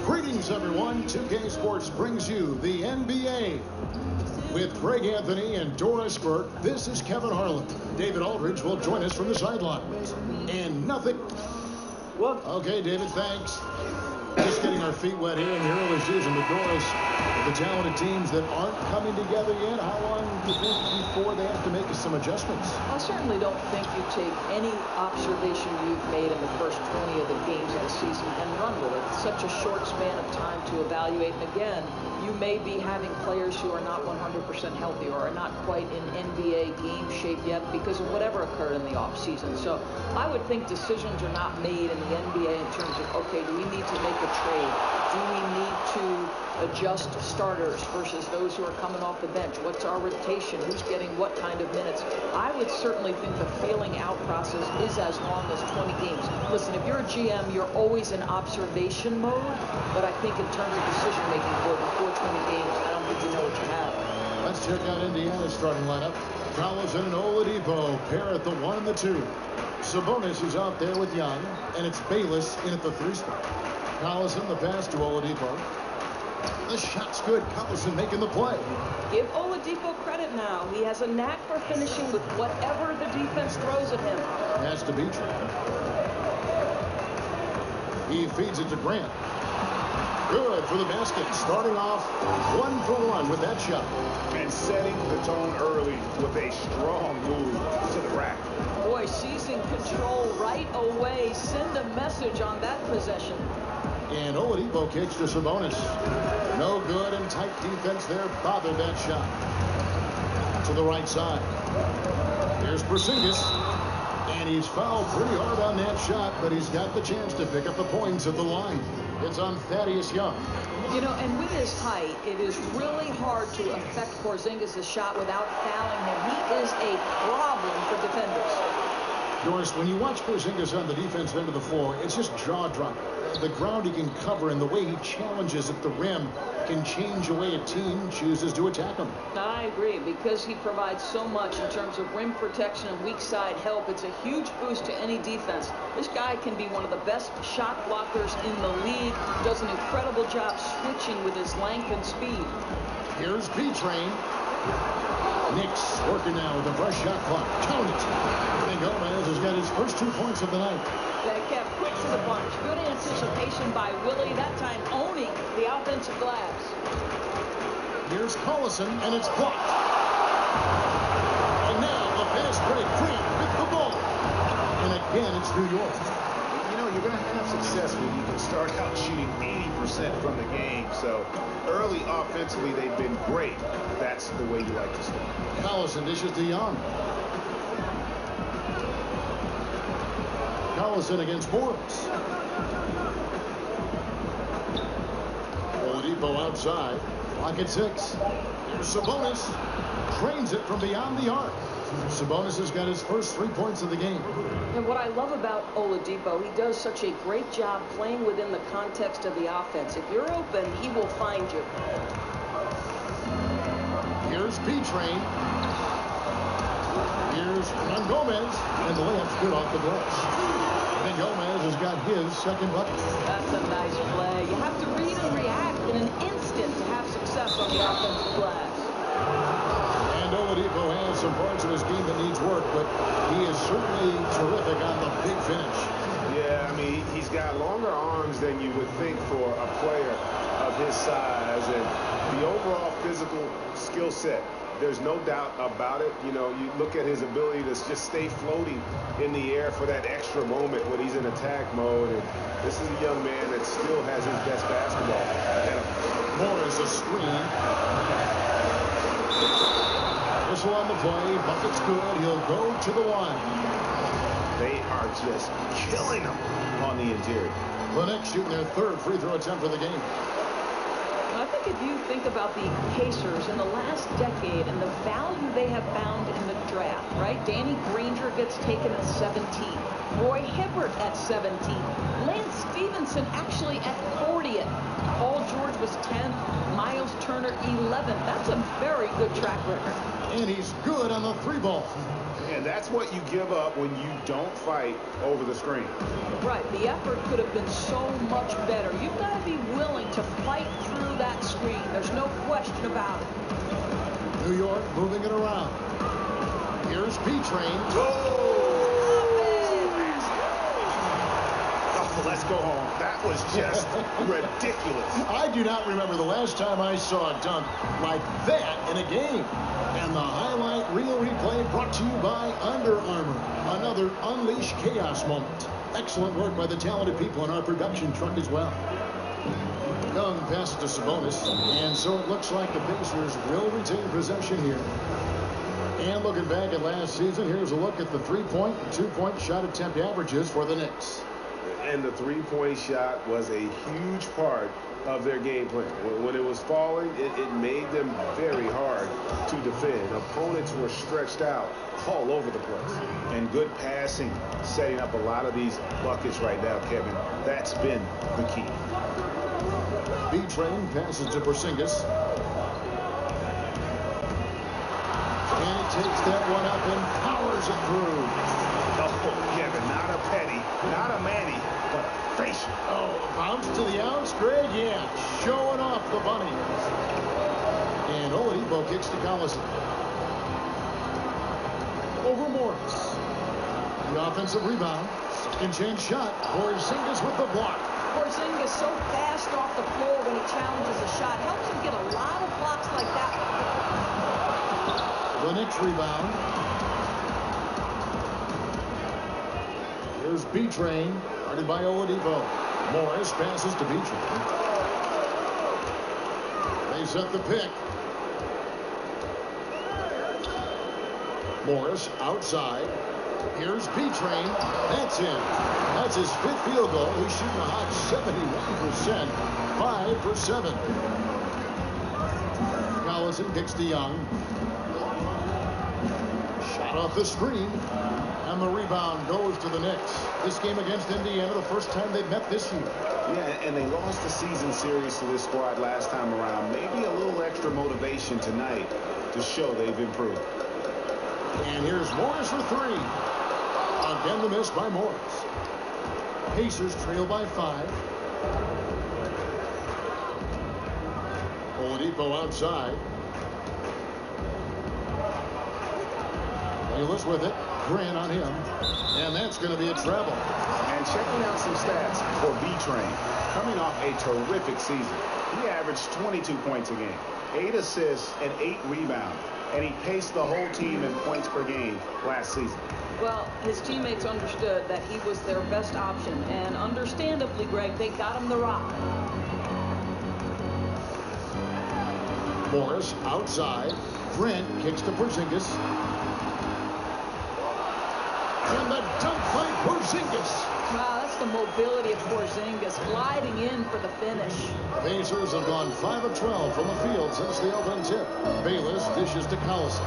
Greetings, everyone. 2K Sports brings you the NBA. With Greg Anthony and Doris Burke, this is Kevin Harlan. David Aldridge will join us from the sidelines. And nothing. What? Okay, David, thanks. Just getting our feet wet here in the early season. But Doris, the talented teams that aren't coming together yet, how long do you think before they have to make some adjustments? I certainly don't think you take any observation you've made in the first 20 of the games of the season and run with it. It's such a short span of time to evaluate. And again, you may be having players who are not 100% healthy or are not quite in NBA game shape yet because of whatever occurred in the offseason. So I would think decisions are not made in the NBA in terms of, okay, do we need to make a trade? Do we need to adjust starters versus those who are coming off the bench? What's our rotation? Who's getting what kind of minutes? I would certainly think the feeling out process is as long as 20 games. Listen, if you're a GM, you're always in observation mode, but I think in terms of decision making before 20 games, I don't think you know what you have. Let's check out Indiana's starting lineup. Collison and Oladipo pair at the 1 and the 2. Sabonis is out there with Young, and it's Bayless in at the 3 spot. Collison, the pass to Oladipo. The shot's good. Collison making the play. Give Oladipo credit now. He has a knack for finishing with whatever the defense throws at him. Pass to Beach. He feeds it to Grant. Good for the basket. Starting off 1 for 1 with that shot. And setting the tone early with a strong move to the rack. Boy, seizing control right away. Send a message on that possession. And Oladipo kicks to Sabonis. No good, and tight defense there bothered that shot. To the right side. Here's Porzingis. And he's fouled pretty hard on that shot, but he's got the chance to pick up the points at the line. It's on Thaddeus Young. You know, and with his height, it is really hard to affect Porzingis' shot without fouling him. He is a problem for defenders. Doris, when you watch Porzingis on the defensive end of the floor, it's just jaw-dropping. The ground he can cover and the way he challenges at the rim can change the way a team chooses to attack him. I agree, because he provides so much in terms of rim protection and weak side help. It's a huge boost to any defense. This guy can be one of the best shot blockers in the league. Does an incredible job switching with his length and speed. Here's P-Train. KNICKS working now with a fresh shot clock. Count it. And Gomez has got his first 2 points of the night. That kept quick to the punch. Good anticipation by Willie. That time owning the offensive glass. Here's Collison, and it's blocked. And now the fast break. Grant with the ball. And again, it's New York. You know, you're going to have success when you can start out shooting 80% from the game. So early offensively, they've been great. That's the way you like to start. Collison dishes to Young. Collison against Morris. Oladipo outside. Clock at 6. Sabonis trains it from beyond the arc. Sabonis has got his first 3 points of the game. And what I love about Oladipo, he does such a great job playing within the context of the offense. If you're open, he will find you. Here's P-Train. Here's Gomez. And the layup's good off the glass. And Gomez has got his second bucket. That's a nice play. You have to read and react in an instant to have success on the offensive glass. And Oladipo has some parts of his game that needs work, but he is certainly terrific on the big finish. Yeah, I mean, he's got longer arms than you would think for a player of his size, and the overall physical skill set, there's no doubt about it. You know, you look at his ability to just stay floating in the air for that extra moment when he's in attack mode, and this is a young man that still has his best basketball ahead of him. Morris a screen. Whistle on the play. Bucket's good. He'll go to the line. They are just killing them on the interior. The Knicks shooting their third free throw attempt for the game. I think if you think about the Pacers in the last decade and the value they have found in the draft, right? Danny Granger gets taken at 17. Roy Hibbert at 17. Lance Stevenson actually at 40th. Paul George was 10th. Miles Turner 11th. That's a very good track record. And he's good on the three ball. And that's what you give up when you don't fight over the screen. Right. The effort could have been so much better. You've got to be willing to fight through that screen. There's no question about it. New York moving it around. Here's B-Train. Let's go home. That was just ridiculous. I do not remember the last time I saw a dunk like that in a game. And the highlight reel replay brought to you by Under Armour. Another Unleash Chaos moment. Excellent work by the talented people in our production truck as well. Young passes to Sabonis. And so it looks like the Pacers will retain possession here. And looking back at last season, here's a look at the 3-point and 2-point shot attempt averages for the Knicks. And the three-point shot was a huge part of their game plan. When it was falling, it made them very hard to defend. Opponents were stretched out all over the place. And good passing, setting up a lot of these buckets right now, Kevin. That's been the key. B-Train passes to Porzingis. And he takes that one up and powers it through. Oh, Kevin, not a Petty, not a Manny, but a facial. Oh, bounce to the outs, Greg. Yeah, showing off the bunny. And Oladipo kicks to Collison. Over Morris. The offensive rebound. Second chance shot. Porzingis with the block. Porzingis so fast off the floor when he challenges a shot. Helps him get a lot of blocks like that. The Knicks rebound. Here's B-Train, guarded by Oladipo. Morris passes to B-Train. They set the pick. Morris outside. Here's B-Train. That's in. That's his fifth field goal. He's shooting a hot 71%. 5 for 7. Collison kicks to Young. Shot off the screen. And the rebound goes to the Knicks. This game against Indiana, the first time they've met this year. Yeah, and they lost the season series to this squad last time around. Maybe a little extra motivation tonight to show they've improved. And here's Morris for 3. Again, the miss by Morris. Pacers trail by 5. Oladipo outside. Bayless with it. Grant on him. And that's going to be a treble. And checking out some stats for B-Train. Coming off a terrific season. He averaged 22 points a game, 8 assists, and 8 rebounds. And he paced the whole team in points per game last season. Well, his teammates understood that he was their best option. And understandably, Greg, they got him the rock. Morris outside. Grant kicks to Porzingis. And the dunk by Porzingis. Wow, that's the mobility of Porzingis gliding in for the finish. Pacers have gone 5 of 12 from the field since the opening tip. Bayless dishes to Collison.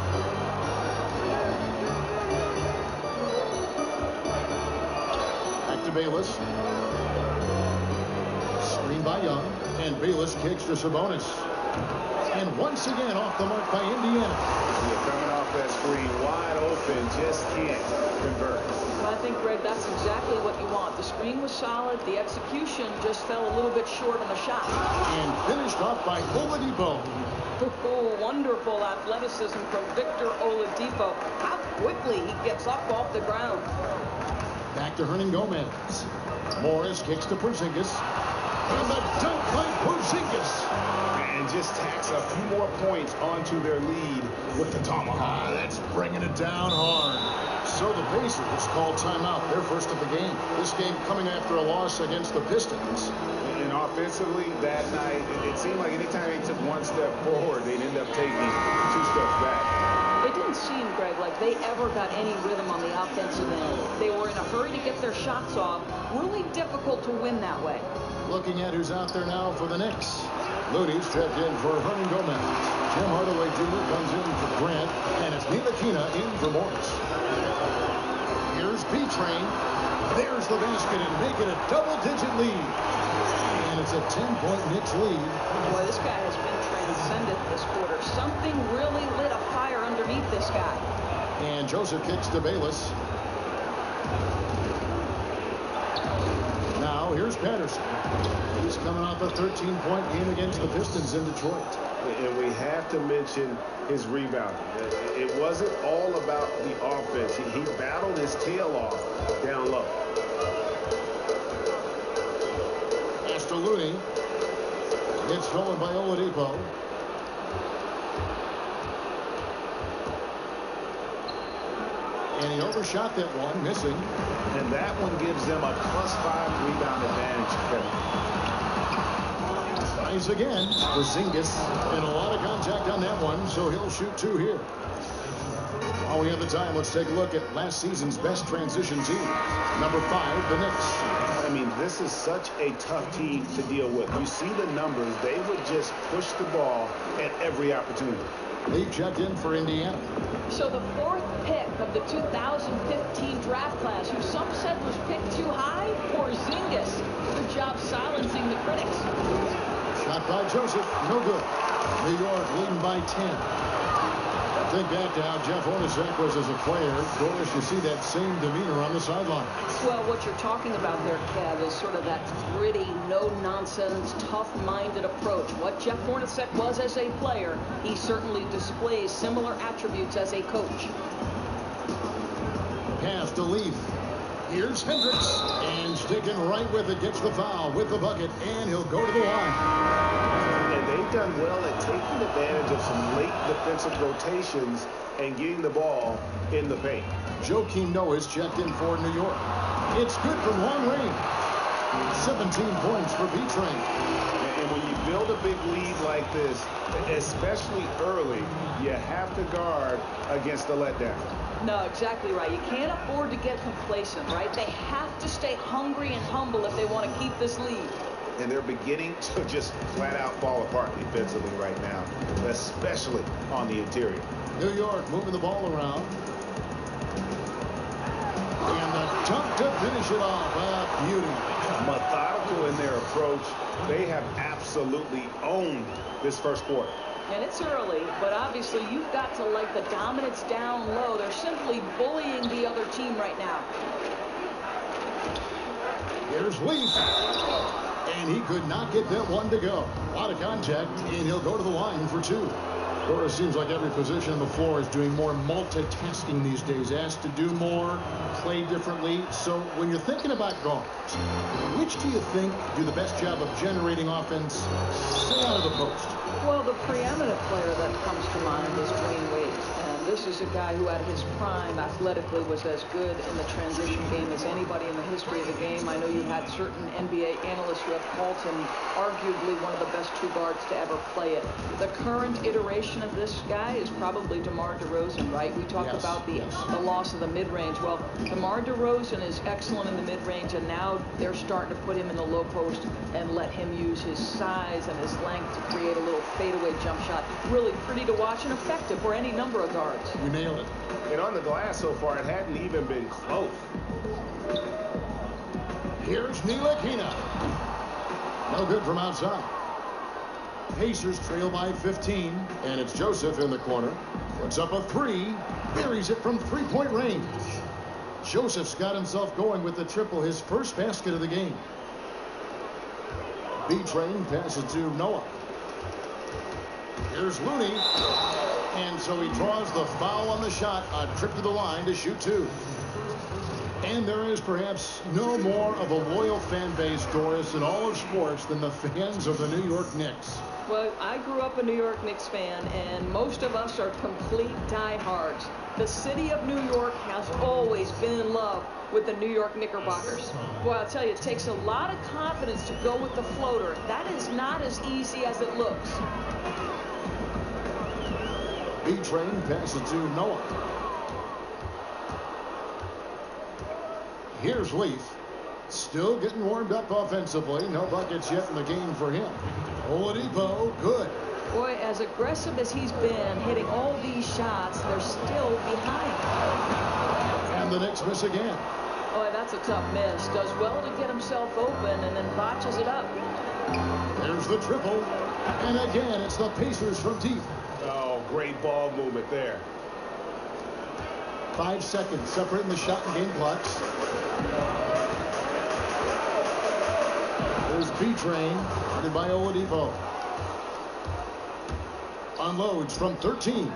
Back to Bayless. Screen by Young. And Bayless kicks to Sabonis. And once again off the mark by Indiana. Yeah, coming off that screen wide open, just can't convert. Well, I think, Greg, that's exactly what you want. The screen was solid. The execution just fell a little bit short on the shot. And finished off by Oladipo. Oh, wonderful athleticism from Victor Oladipo. How quickly he gets up off the ground. Back to Hernangomez. Morris kicks to Porzingis. And the dunk by Porzingis. And just tacks a few more points onto their lead with the tomahawk. That's bringing it down hard. So the Pacers call timeout, their first of the game. This game coming after a loss against the Pistons. And offensively, that night, it seemed like anytime they took one step forward, they'd end up taking 2 steps back. It didn't seem, Greg, like they ever got any rhythm on the offensive end. They were in a hurry to get their shots off. Really difficult to win that way. Looking at who's out there now for the Knicks. Looney's checked in for Hernan Gomez. Jim Hardaway Jr. comes in for Grant. And it's Ntilikina in for Morris. Here's B-Train. There's the basket and make it a double-digit lead. And it's a 10-point Knicks lead. Boy, this guy has been transcendent this quarter. Something really lit a fire underneath this guy. And Joseph kicks to Bayless. Now here's Patterson. He's coming off a 13-point game against the Pistons in Detroit. And we have to mention his rebounding. It wasn't all about the offense. He battled his tail off down low. Pass to Looney. It's stolen by Oladipo. And he overshot that one, missing. And that one gives them a +5 rebound advantage, Kevin. Tries again. Porzingis. And a lot of contact on that one, so he'll shoot 2 here. While we have the time, let's take a look at last season's best transition team. Number 5, the Knicks. I mean, this is such a tough team to deal with. You see the numbers. They would just push the ball at every opportunity. Lee checked in for Indiana. So the 4th pick of the 2015 draft class, who some said was picked too high, Porzingis. Good job silencing the critics. Shot by Joseph, no good. New York leading by 10. Think back to how Jeff Hornacek was as a player. Doris, you see that same demeanor on the sideline. Well, what you're talking about there, Kev, is sort of that gritty, no-nonsense, tough-minded approach. What Jeff Hornacek was as a player, he certainly displays similar attributes as a coach. Pass to Leaf. Here's Hendricks. And sticking right with it, gets the foul with the bucket, and he'll go to the line. And they've done well at taking advantage of some late defensive rotations and getting the ball in the paint. Joakim Noah's checked in for New York. It's good from long range. 17 points for B-Train. And when you build a big lead like this, especially early, you have to guard against the letdown. No, exactly right. You can't afford to get complacent, right? They have to stay hungry and humble if they want to keep this lead. And they're beginning to just flat out fall apart defensively right now, especially on the interior. New York moving the ball around. And the dunk to finish it off. Beauty. Methodical in their approach. They have absolutely owned this first quarter. And it's early, but obviously you've got to like the dominance down low. They're simply bullying the other team right now. Here's Leaf. And he could not get that one to go. A lot of contact, and he'll go to the line for 2. Or it seems like every position on the floor is doing more multitasking these days, asked to do more, play differently. So when you're thinking about guards, which do you think do the best job of generating offense, stay out of the post? Well, the preeminent player that comes to mind is Dwayne Wade. And this is a guy who at his prime athletically was as good in the transition game as anybody in the history of the game. I know you had certain NBA analysts who have called him arguably one of the best 2 guards to ever play it. The current iteration of this guy is probably DeMar DeRozan, right? We talked about the loss of the mid-range. Well, DeMar DeRozan is excellent in the mid-range, and now they're starting to put him in the low post and let him use his size and his length to create a little fadeaway jump shot. Really pretty to watch and effective for any number of guards. You nailed it. And on the glass so far, it hadn't even been close. Here's Ntilikina. No good from outside. Pacers trail by 15, and it's Joseph in the corner. Puts up a 3, buries it from 3-point range. Joseph's got himself going with the triple, his first basket of the game. B-Train passes to Noah. Here's Looney. And so he draws the foul on the shot, a trip to the line to shoot 2. And there is perhaps no more of a loyal fan base, Doris, in all of sports than the fans of the New York Knicks. Well, I grew up a New York Knicks fan, and most of us are complete diehards. The city of New York has always been in love with the New York Knickerbockers. Well, I'll tell you, it takes a lot of confidence to go with the floater. That is not as easy as it looks. B-Train passes to Noah. Here's Leaf. Still getting warmed up offensively. No buckets yet in the game for him. Oladipo, good. Boy, as aggressive as he's been, hitting all these shots, they're still behind. And the Knicks miss again. Boy, that's a tough miss. Does well to get himself open and then botches it up. There's the triple. And again, it's the Pacers from deep. Oh, great ball movement there. 5 seconds separating the shot and game clocks. There's B-Train, guarded by Oladipo. Unloads from 13.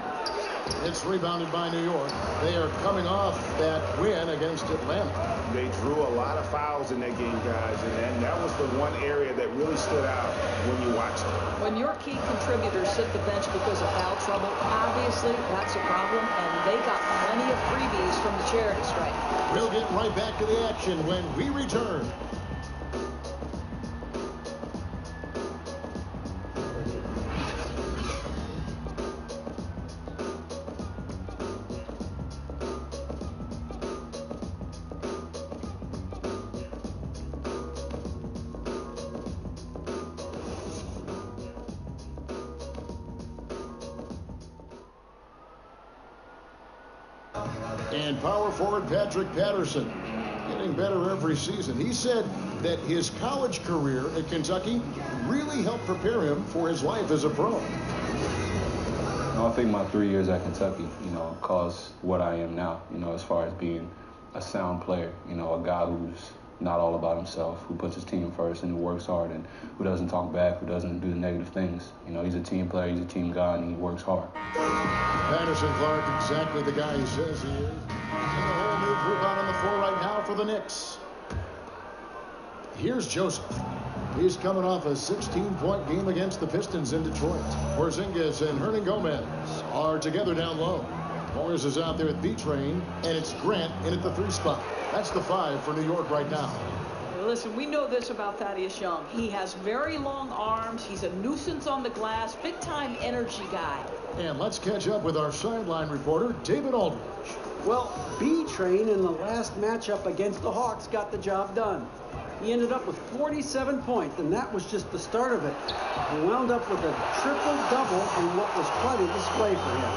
It's rebounded by New York. They are coming off that win against Atlanta. They drew a lot of fouls in that game, guys, and that was the one area that really stood out when you watched it. When your key contributors sit the bench because of foul trouble, obviously that's a problem, and they got plenty of freebies from the charity strike. We'll get right back to the action when we return. And power forward Patrick Patterson getting better every season. He said that his college career at Kentucky really helped prepare him for his life as a pro. I think my 3 years at Kentucky, caused what I am now, as far as being a sound player, a guy who's not all about himself, who puts his team first and who works hard and who doesn't talk back, who doesn't do the negative things. He's a team player, he's a team guy, and he works hard. Patterson Clark, exactly the guy he says he is. And a whole new group out on the floor right now for the Knicks. Here's Joseph. He's coming off a 16-point game against the Pistons in Detroit. Porzingis and Hernangomez are together down low. Morris is out there at B-Train, and it's Grant in at the 3 spot. That's the 5 for New York right now. Listen, we know this about Thaddeus Young. He has very long arms. He's a nuisance on the glass. Big-time energy guy. And let's catch up with our sideline reporter, David Aldridge. Well, B-Train in the last matchup against the Hawks got the job done. He ended up with 47 points, and that was just the start of it. He wound up with a triple-double in what was quite a display for him.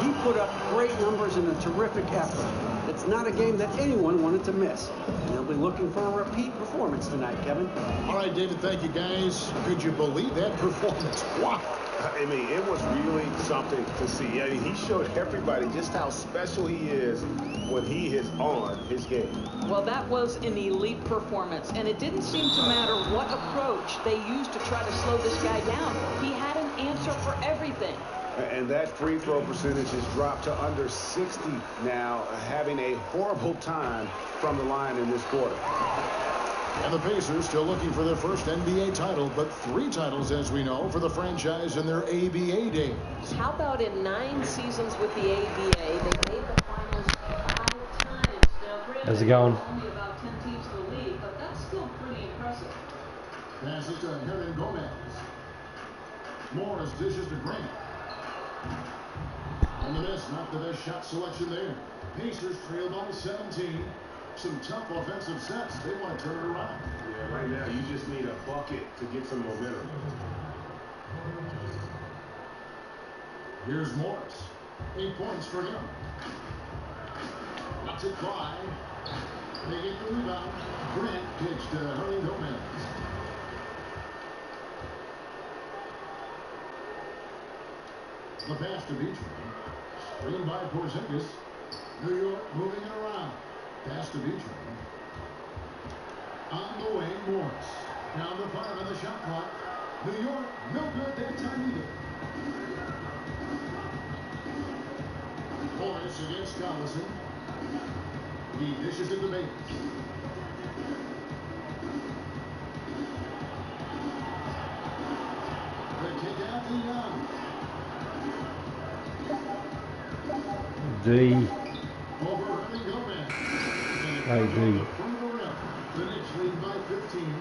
He put up great numbers in a terrific effort. It's not a game that anyone wanted to miss. And they'll be looking for a repeat performance tonight, Kevin. All right, David, thank you, guys. Could you believe that performance? Wow. I mean, it was really something to see. I mean, he showed everybody just how special he is when he is on his game. Well, that was an elite performance, and it didn't seem to matter what approach they used to try to slow this guy down. He had an answer for everything. And that free throw percentage has dropped to under 60 now, having a horrible time from the line in this quarter. And the Pacers still looking for their first NBA title, but 3 titles, as we know, for the franchise in their ABA days. How about in 9 seasons with the ABA, they made the finals 5 times. Now, granted, how's it going? Only about 10 teams in the league, but that's still pretty impressive. Passes to Hernangomez. Morris dishes to Grant. On the miss, not the best shot selection there. Pacers trail by 17. Some tough offensive sets. They want to turn it around. Yeah, right now you just need a bucket to get some momentum. Here's Morris. 8 points for him. That's it by. They get the rebound. Grant pitch to Hernangomez. The pass to B-Train. Screen by Porzingis. New York moving it around. Pass to B-Train. On the way, Morris. Down to 5 on the shot clock. New York, no good that time either. Morris against Collison. He dishes it to Bates. The kick out to Young. D. Over Hernangomez. Hey, D. The Knicks lead by 15.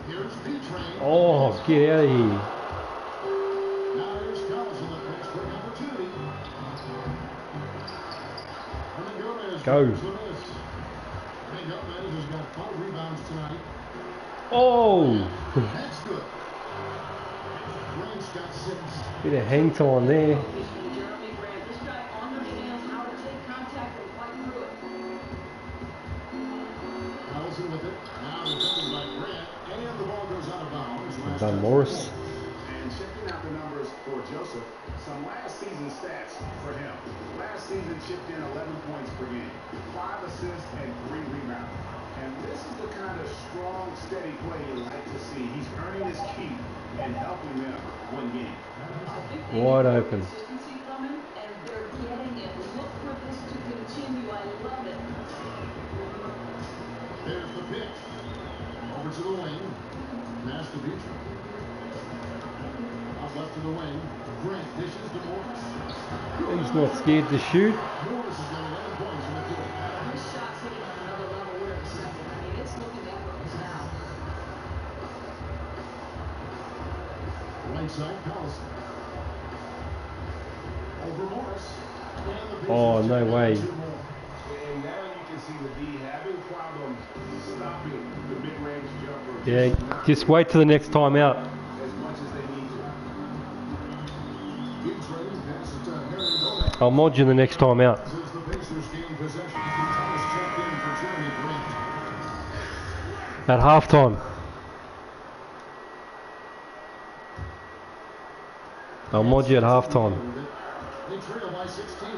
Here's B-Train. Oh, get out of here. Now here's Collins in the pitch for number 2. Go. And Gomez has got 5 rebounds tonight. Oh. That's good. Grant's got 6. Bit of hang time there. This guy understands how to take contact and fight through it. Allison with it. Now defended by Grant. And the ball goes out of bounds. Done Morris. And checking out the numbers for Joseph, some last season stats for him. Last season chipped in 11 points per game, 5 assists and 3 rebounds. And this is the kind of strong, steady play you like to see. He's earning his keep and helping them win games. Wide open. Consistency from him, and they're getting it. Look for this to continue. I love it. There's the pitch. Over to the wing. Pass to Beecher. Out left to the wing. Grant dishes to Morris. He's not scared to shoot. Morris has got 11 points in the field. His shot's hitting on another level here in the second. I mean, it's looking effortless now. Right side, Collison. Over Morris. And the Oh, Pacers no check way. in 2 more. And now you can see the D having problems stopping the mid-range jumper. Yeah, just wait till the next time out. As much as they need to. Big trade passes to Harry Gomez. I'll mod you the next time out. Since the Pacers gained possession, Thomas checked in for Jeremy Grant. At halftime. I'll mod you at halftime. They trail by 16.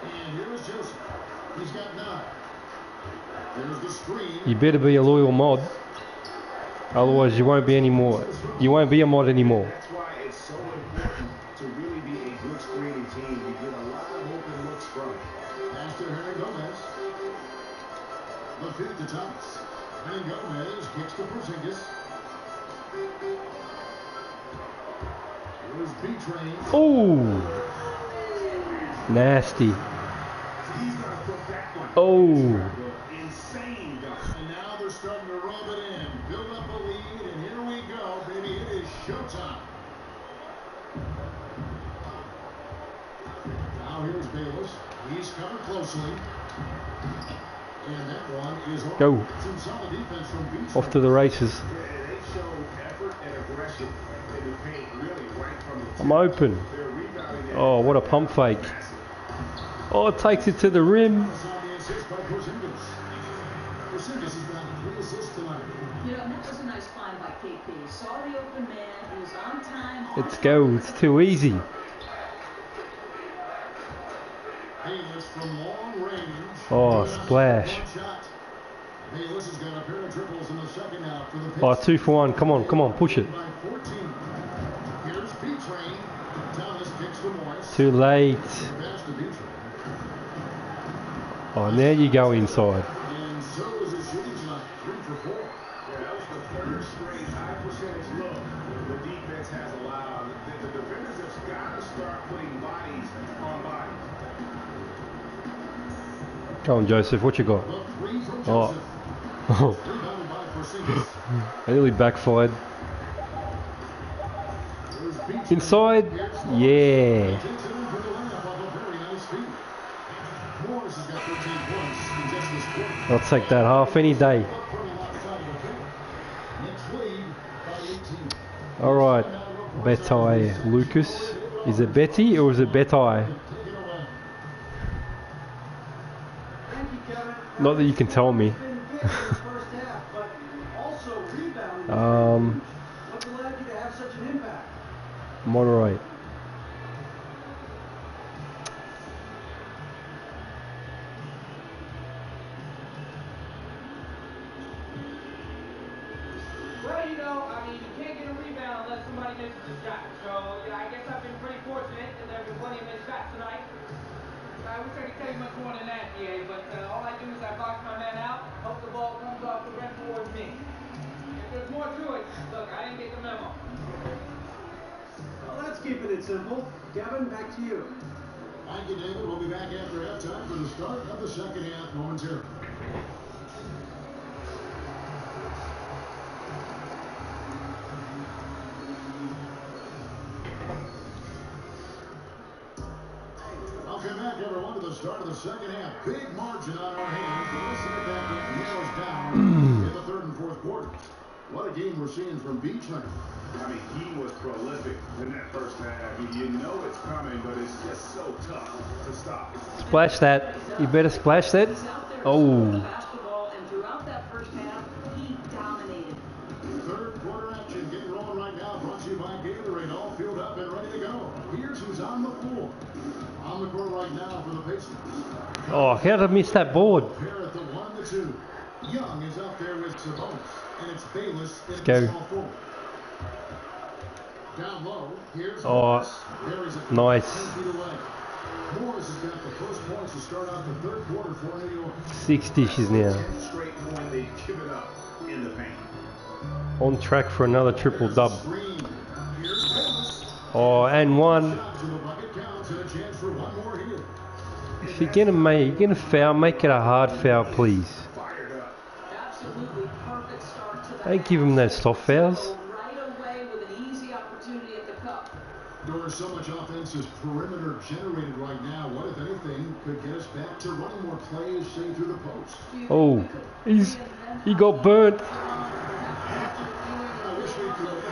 And here's Joseph. He's got 9. There's the screen. You better be a loyal mod. Otherwise you won't be anymore. You won't be a mod anymore. That's why it's so important to really be a good screening team. You get a lot of open looks from it. Pass to Harry Gomez. The feed to Thomas. And Gomez kicks to Porzingis. Here's B-Train. Oh, nasty. He's gonna put that one. Oh, Insane. And now they're starting to rub it in. Build up a lead, and here we go, baby. It is showtime. Now here's Bayless. He's covered closely. And that one is off. Go. Some solid defense from Beach. Off to the races. Yeah, they showed effort and aggression in the paint, really right from the I'm open. They're rebounding. Oh, what a pump fake. Oh, it takes it to the rim. On the assist by Porzingis. Porzingis has got 3 assists tonight. You know, that was a nice find by KP. Saw the open man. He was on time. Let's go. It's too easy. Bayless from long range. Oh, Good on splash. one shot. Bayless has got a pair of triples in the second half for the Pacers. Oh, 2 for 1. Come on, come on, push it. By 14. Here's B-Train. Thomas kicks to Morris. Too late. Pass to B-Train. Oh, now you go inside. And so is his shooting tonight. 3 for 4. Yeah, that was the third straight high percentage look the defense has allowed. The defenders have got to start putting bodies on bodies. Come on, Joseph. What you got? The 3 from Oh. Joseph. Oh, Rebounded by Porzingis. I nearly backfired. Here's B-Train. Inside. Yeah. Takes it in for the layup off a very nice feed. Morris has got 13 points in just this quarter. I'll take that half any day. Up from the left side of the field. Knicks lead by 18. All right. Betai Lucas. Is it Betty or is it Betai? Take it away. Thank you, Kevin. Not that you can tell me. Been big in the first half, but also rebounding. What allowed you to have such an impact? Moderate. Well, you know, I mean, you can't get a rebound unless somebody misses a shot. So, I guess I've been pretty fortunate because there have been plenty of missed shots tonight. I wish I could tell you much more than that, DA, but all I do is I box my man out, hope the ball comes off the rim towards me. If there's more to it, look, I didn't get the memo. Well, that's keeping it simple. Kevin, back to you. Thank you, David. We'll be back after halftime for the start of the second half momentarily. the start of the second half. Big margin on our hands. But let's see if that game narrows down in the third and fourth quarter. What a game we're seeing from Beach Hunter. I mean, he was prolific in that first half. You know it's coming, but it's just so tough to stop. Splash that. You better splash that. Oh. Basketball, and throughout that first half, he dominated. Third quarter action getting rolling right now. Brought to you by Gatorade. All filled up and ready to go. Here's who's on the floor. On the court right now for the Pacers. Oh, how did I miss that board? Pair at the 1 to 2. Young is up there with Sabonis, and it's Bayless in go. the small forward. Down low, here's Oh, Morris. nice. 10 feet away. Morris has got the first points to start out the third quarter for New York. 6 dishes now. 10th straight point they've given up in the paint. On track for another triple dub. Green. Here's Bayless. Oh, and one. Shot to the bucket counts and a chance for one more here. If you're gonna foul, make it a hard foul, please. Fired up. Absolutely perfect start to the Don't give him those soft fouls. right away with an easy opportunity at the cup. There's so much offensive perimeter generated right now. What, if anything, could get us back to running more plays, say, through the post? Oh, he got burnt. I wish we could.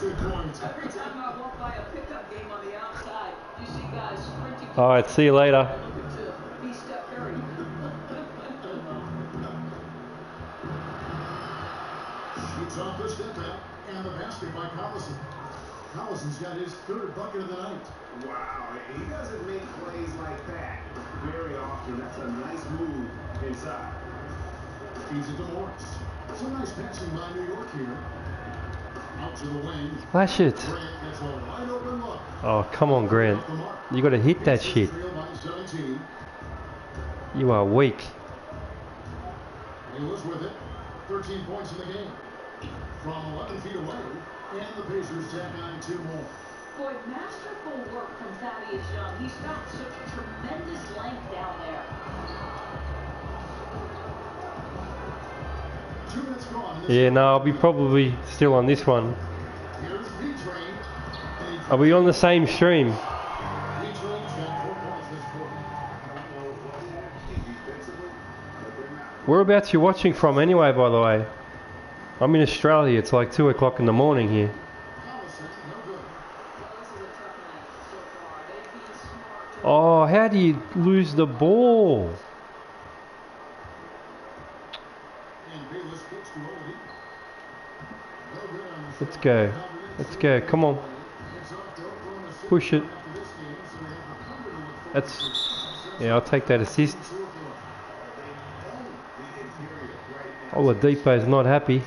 Good point. Every time I walk by a pickup game on the outside, you see guys sprinting. All right, see you later. Looking to be Steph Curry. Shoots off the step back and the basket by Collison. Collison's got his third bucket of the night. Wow, he doesn't make plays like that very often. That's a nice move inside. Feeds it to Morris. Some nice passing by New York here. Out to the wing. Flash it. Grant gets a wide open look. Oh, come on, Grant. Off the mark. You gotta hit that shit. Trail by 17. You are weak. He was with it. 13 points in the game. From 11 feet away. And the Pacers tack on 2 more. Boy, masterful work from Thaddeus Young. He's got such tremendous length down there. 2 minutes gone. Yeah, no, I'll be probably still on this one. Here's B-Train. Are we on the same stream? B-Train's got 4 points this quarter. Whereabouts you watching from anyway, by the way? I'm in Australia. It's like 2 o'clock in the morning here. Collison, no good. This is a tough night so far. They've been smart. Oh, how do you lose the ball? And Bayless gets to Oladipo. No good on the Let's go. Let's go. Come on. It's off to Oklahoma City Push it. after this game, so they have recovered to look forward That's. to. Yeah, I'll take that assist. They own the interior right now. Oladipo's not happy.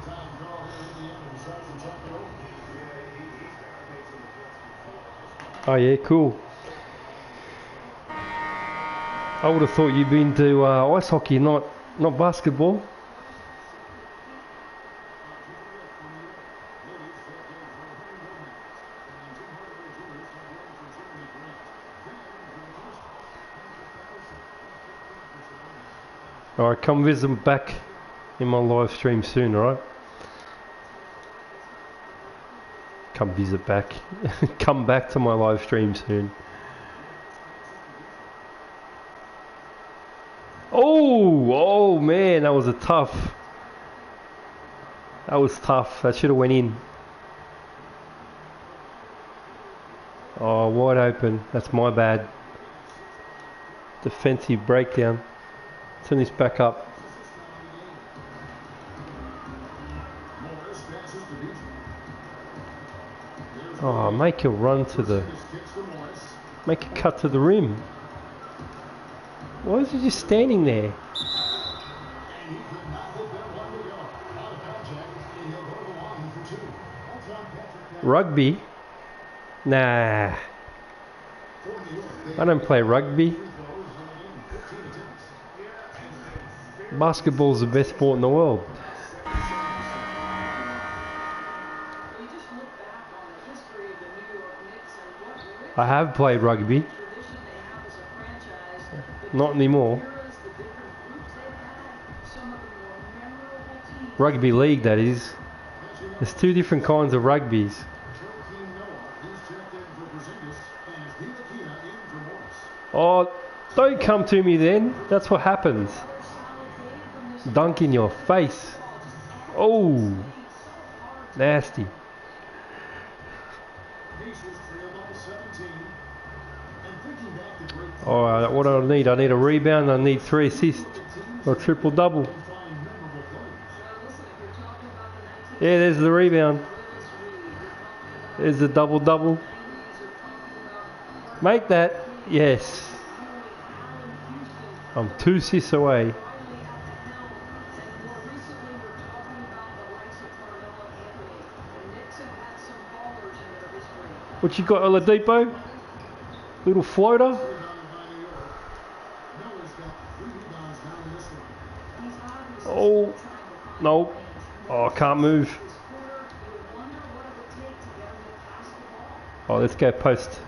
Time call here in Indiana decides to check it over. Oh yeah, cool. I would have thought you'd been to ice hockey, not basketball. Alright, come visit back in my live stream soon, alright? Come visit back. Come back to my live stream soon. Oh man, that was tough. That was tough. That should have went in. Oh, wide open. That's my bad. Defensive breakdown. Turn this back up. Morris passes to Beasley. Oh, make a run to the... Kicks to Morris. Make a cut to the rim. Why is he just standing there? And he could not hit that one to go. Out of contact, and he'll go to the line for 2. That's on Patrick. Rugby? Nah. For New York, they I don't play rugby. free throws in the game. 15 attempts. Basketball's the best sport in the world. You just look back on the history of the New York Knicks and what rich I have played rugby. tradition they have as a franchise. The Not anymore. eras, the different groups they've had, some of the more memorable teams. Rugby league, that is. There's 2 different kinds of rugbies. Joakim Noah, he's checked in for Porzingis. Oh, don't come to me then. That's what happens. Dunk in your face. Oh, nasty. Alright, what do I need? I need a rebound, I need 3 assists. Or a triple double. Yeah, there's the rebound. There's the double double. Make that. Yes. I'm 2 assists away. What you got, Oladipo? Little floater? Oh, no. Oh, I can't move. Oh, let's go post.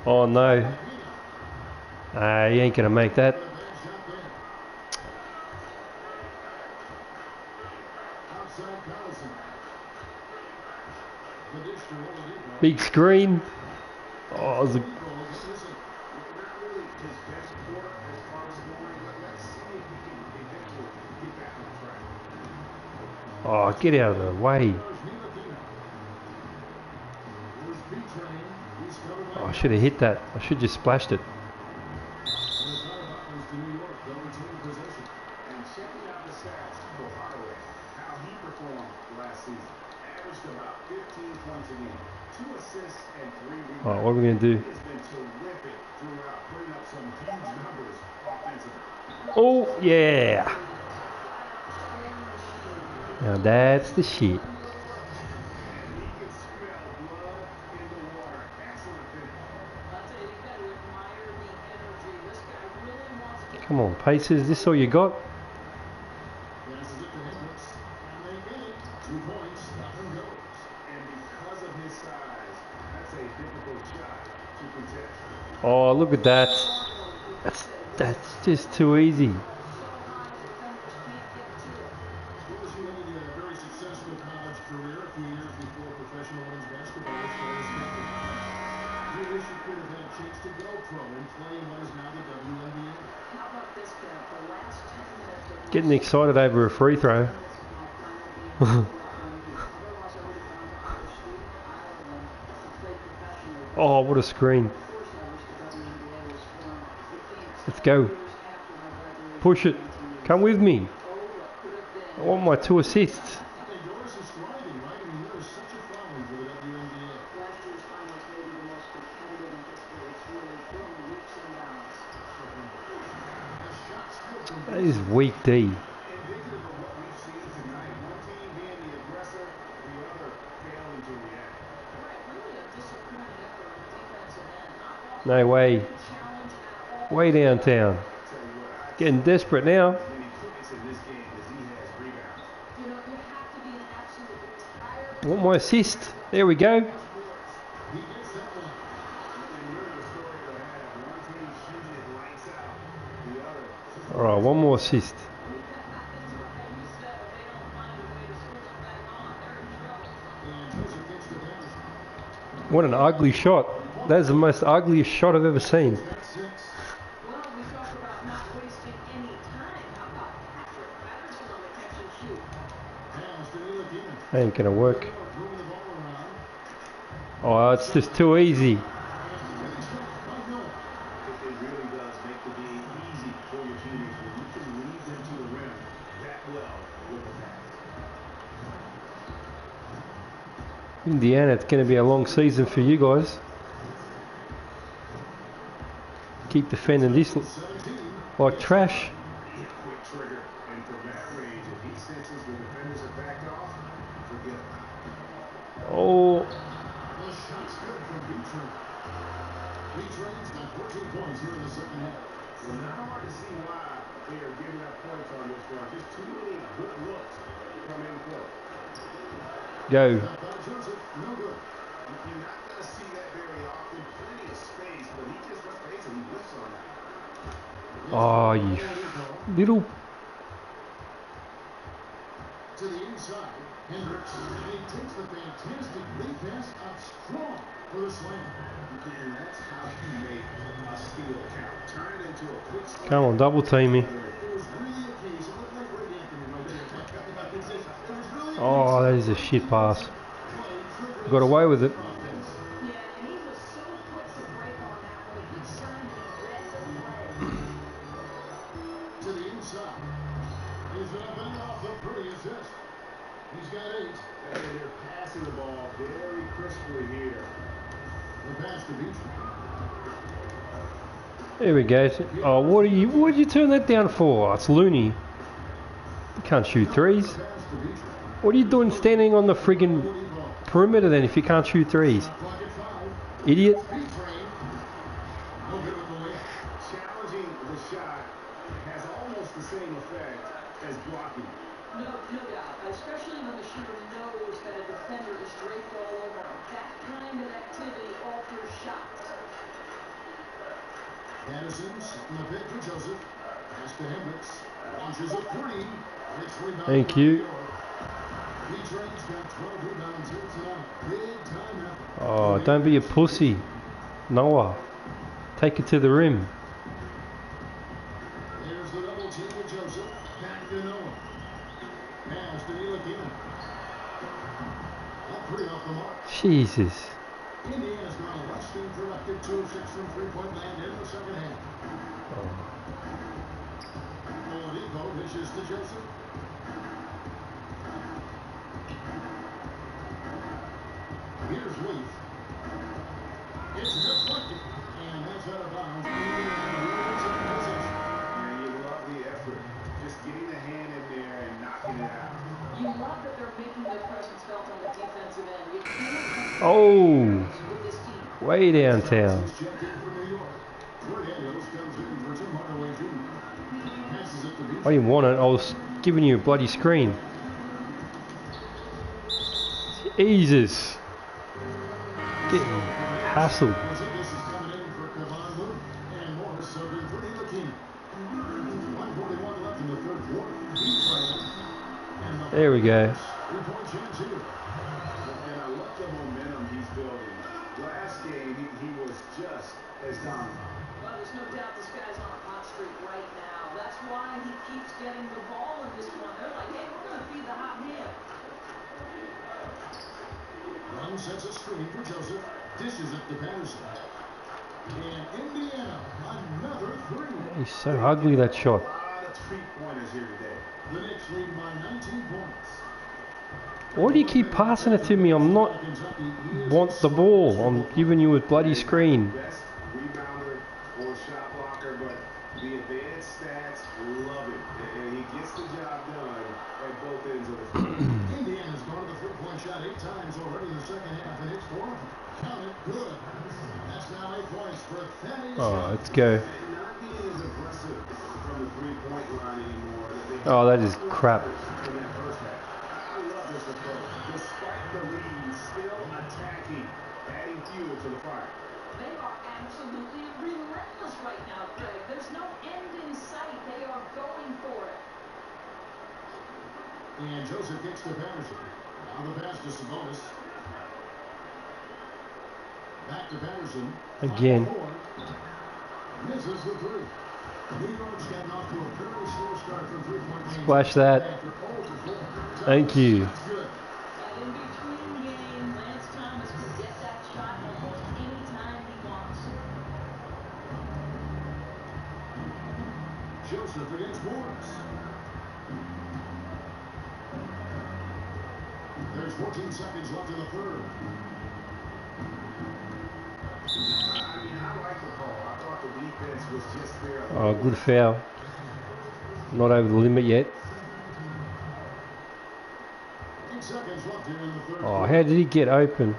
Oh, no. He ain't going to make that. Big screen. Oh, it was a... Oh, get out of the way. Oh, I should have hit that. I should have just splashed it. Oh, what are we going to do? Oh, yeah. Now that's the shit. Come on, Pacers, this all you got? Oh, look at that. That's just too easy. Getting excited over a free throw. Oh, what a screen. Let's go. Push it. Come with me. I want my 2 assists. That is weak D. No way. Way downtown. Getting desperate now. I want my assist. There we go. Alright, one more assist. What an ugly shot. That is the most ugliest shot I've ever seen. Ain't gonna work. Oh, it's just too easy. Indiana, it's going to be a long season for you guys. Keep defending this like trash. Oh. Go. Oh, you little... To the inside, Hendricks, and he takes the fantastic lead pass up strong for the slam. And that's how you make a steal count. Turn it into a quick slam. Come on, double team me. It was really a case. It looked like Ray Anthony right there. It was really Oh, that is a shit pass. Got away with it. Yeah, and he was so quick to break on that one. He turned and read the play. to the inside. He's going to bend off a pretty assist. He's got 8. And they're passing the ball very crisply here. The pass to Beach. There we go. Oh, what'd you turn that down for? Oh, it's loony. You can't shoot threes. What are you doing standing on the friggin' perimeter then if you can't shoot threes? Idiot. Challenging the shot has almost the same effect as blocking. No doubt, especially when the shooter knows that a defender is draped all over him. That kind of activity alters shots. Anderson's in the pick for Joseph. Pass to Hendricks. Launches a 3. It's rebounded Thank by you. New York. Train's got 12 rebounds here tonight. Big time effort. Oh, don't be a pussy. Noah. Take it to the rim. There's the double team to Joseph. Back to Noah. Pass to Ntilikina. All 3 off the mark. Jesus. Indiana's gone less than productive. 2 of 6 from three-point land in the second half. Oladipo dishes to Joseph. Here's Leaf. It's deflected, and that's out of bounds. Indiana rules in possession. And you love the effort. Just getting the hand in there and knocking it out. You love that they're making their presence felt on the defensive end. You can't Oh, with this team. way downtown. He's checked in for New York. Tornadoes comes in for Tim Hardaway Jr. Passes it to Beach. I didn't want it. I was giving you a bloody screen. Jesus. Getting hassled. This is coming in for Kevon Moore and Morris serving for Ntilikina. 1:41 left in the third quarter. Heat trail. And the There we go. 3-point chance here. And I love the momentum he's building. Last game, he was just as dominant. Well, there's no doubt this guy's on a hot streak right now. That's why he keeps getting the ball in this one. They're like, hey, we're going to feed the hot hand. Brown sets a screen for Joseph. Dishes it to Patterson. And Indiana, another 3. He's so ugly, that shot. A lot of three-pointers here today. The Knicks lead by 19 points. Why do you keep passing it to me? I'm not want the ball. I'm giving you a bloody screen. Best rebounder or shot blocker, but the advanced stats, love it. And he gets the job done at both ends of the floor. Indiana's gone to the three-point shot 8 times already in the second half, and it's 4 of them. Count it, good. That's now 8 points for Thaddeus. Oh, let's go. And not being as aggressive from the three-point line anymore. Oh, that is crap. In that first half. I love this approach. Despite the lead, still attacking, adding fuel to the fire. They are absolutely relentless right now, Craig. There's no end in sight. They are going for it. And Joseph kicks to Patterson. Now the pass to Sabonis. Back to Patterson. Again. 5-4. Misses the 3. New York's gotten off to a very slow start from three-point range. Splash that. After 0-4. Thank you. That's good. That in-between game, Lance Thomas can get that shot almost any time he wants. Joseph against Morris. There's 14 seconds left in the third. I mean, I like the call. I thought the defense was just there. Oh, good foul. Not over the limit yet. 8 seconds left here in the third. Oh, how did he get open?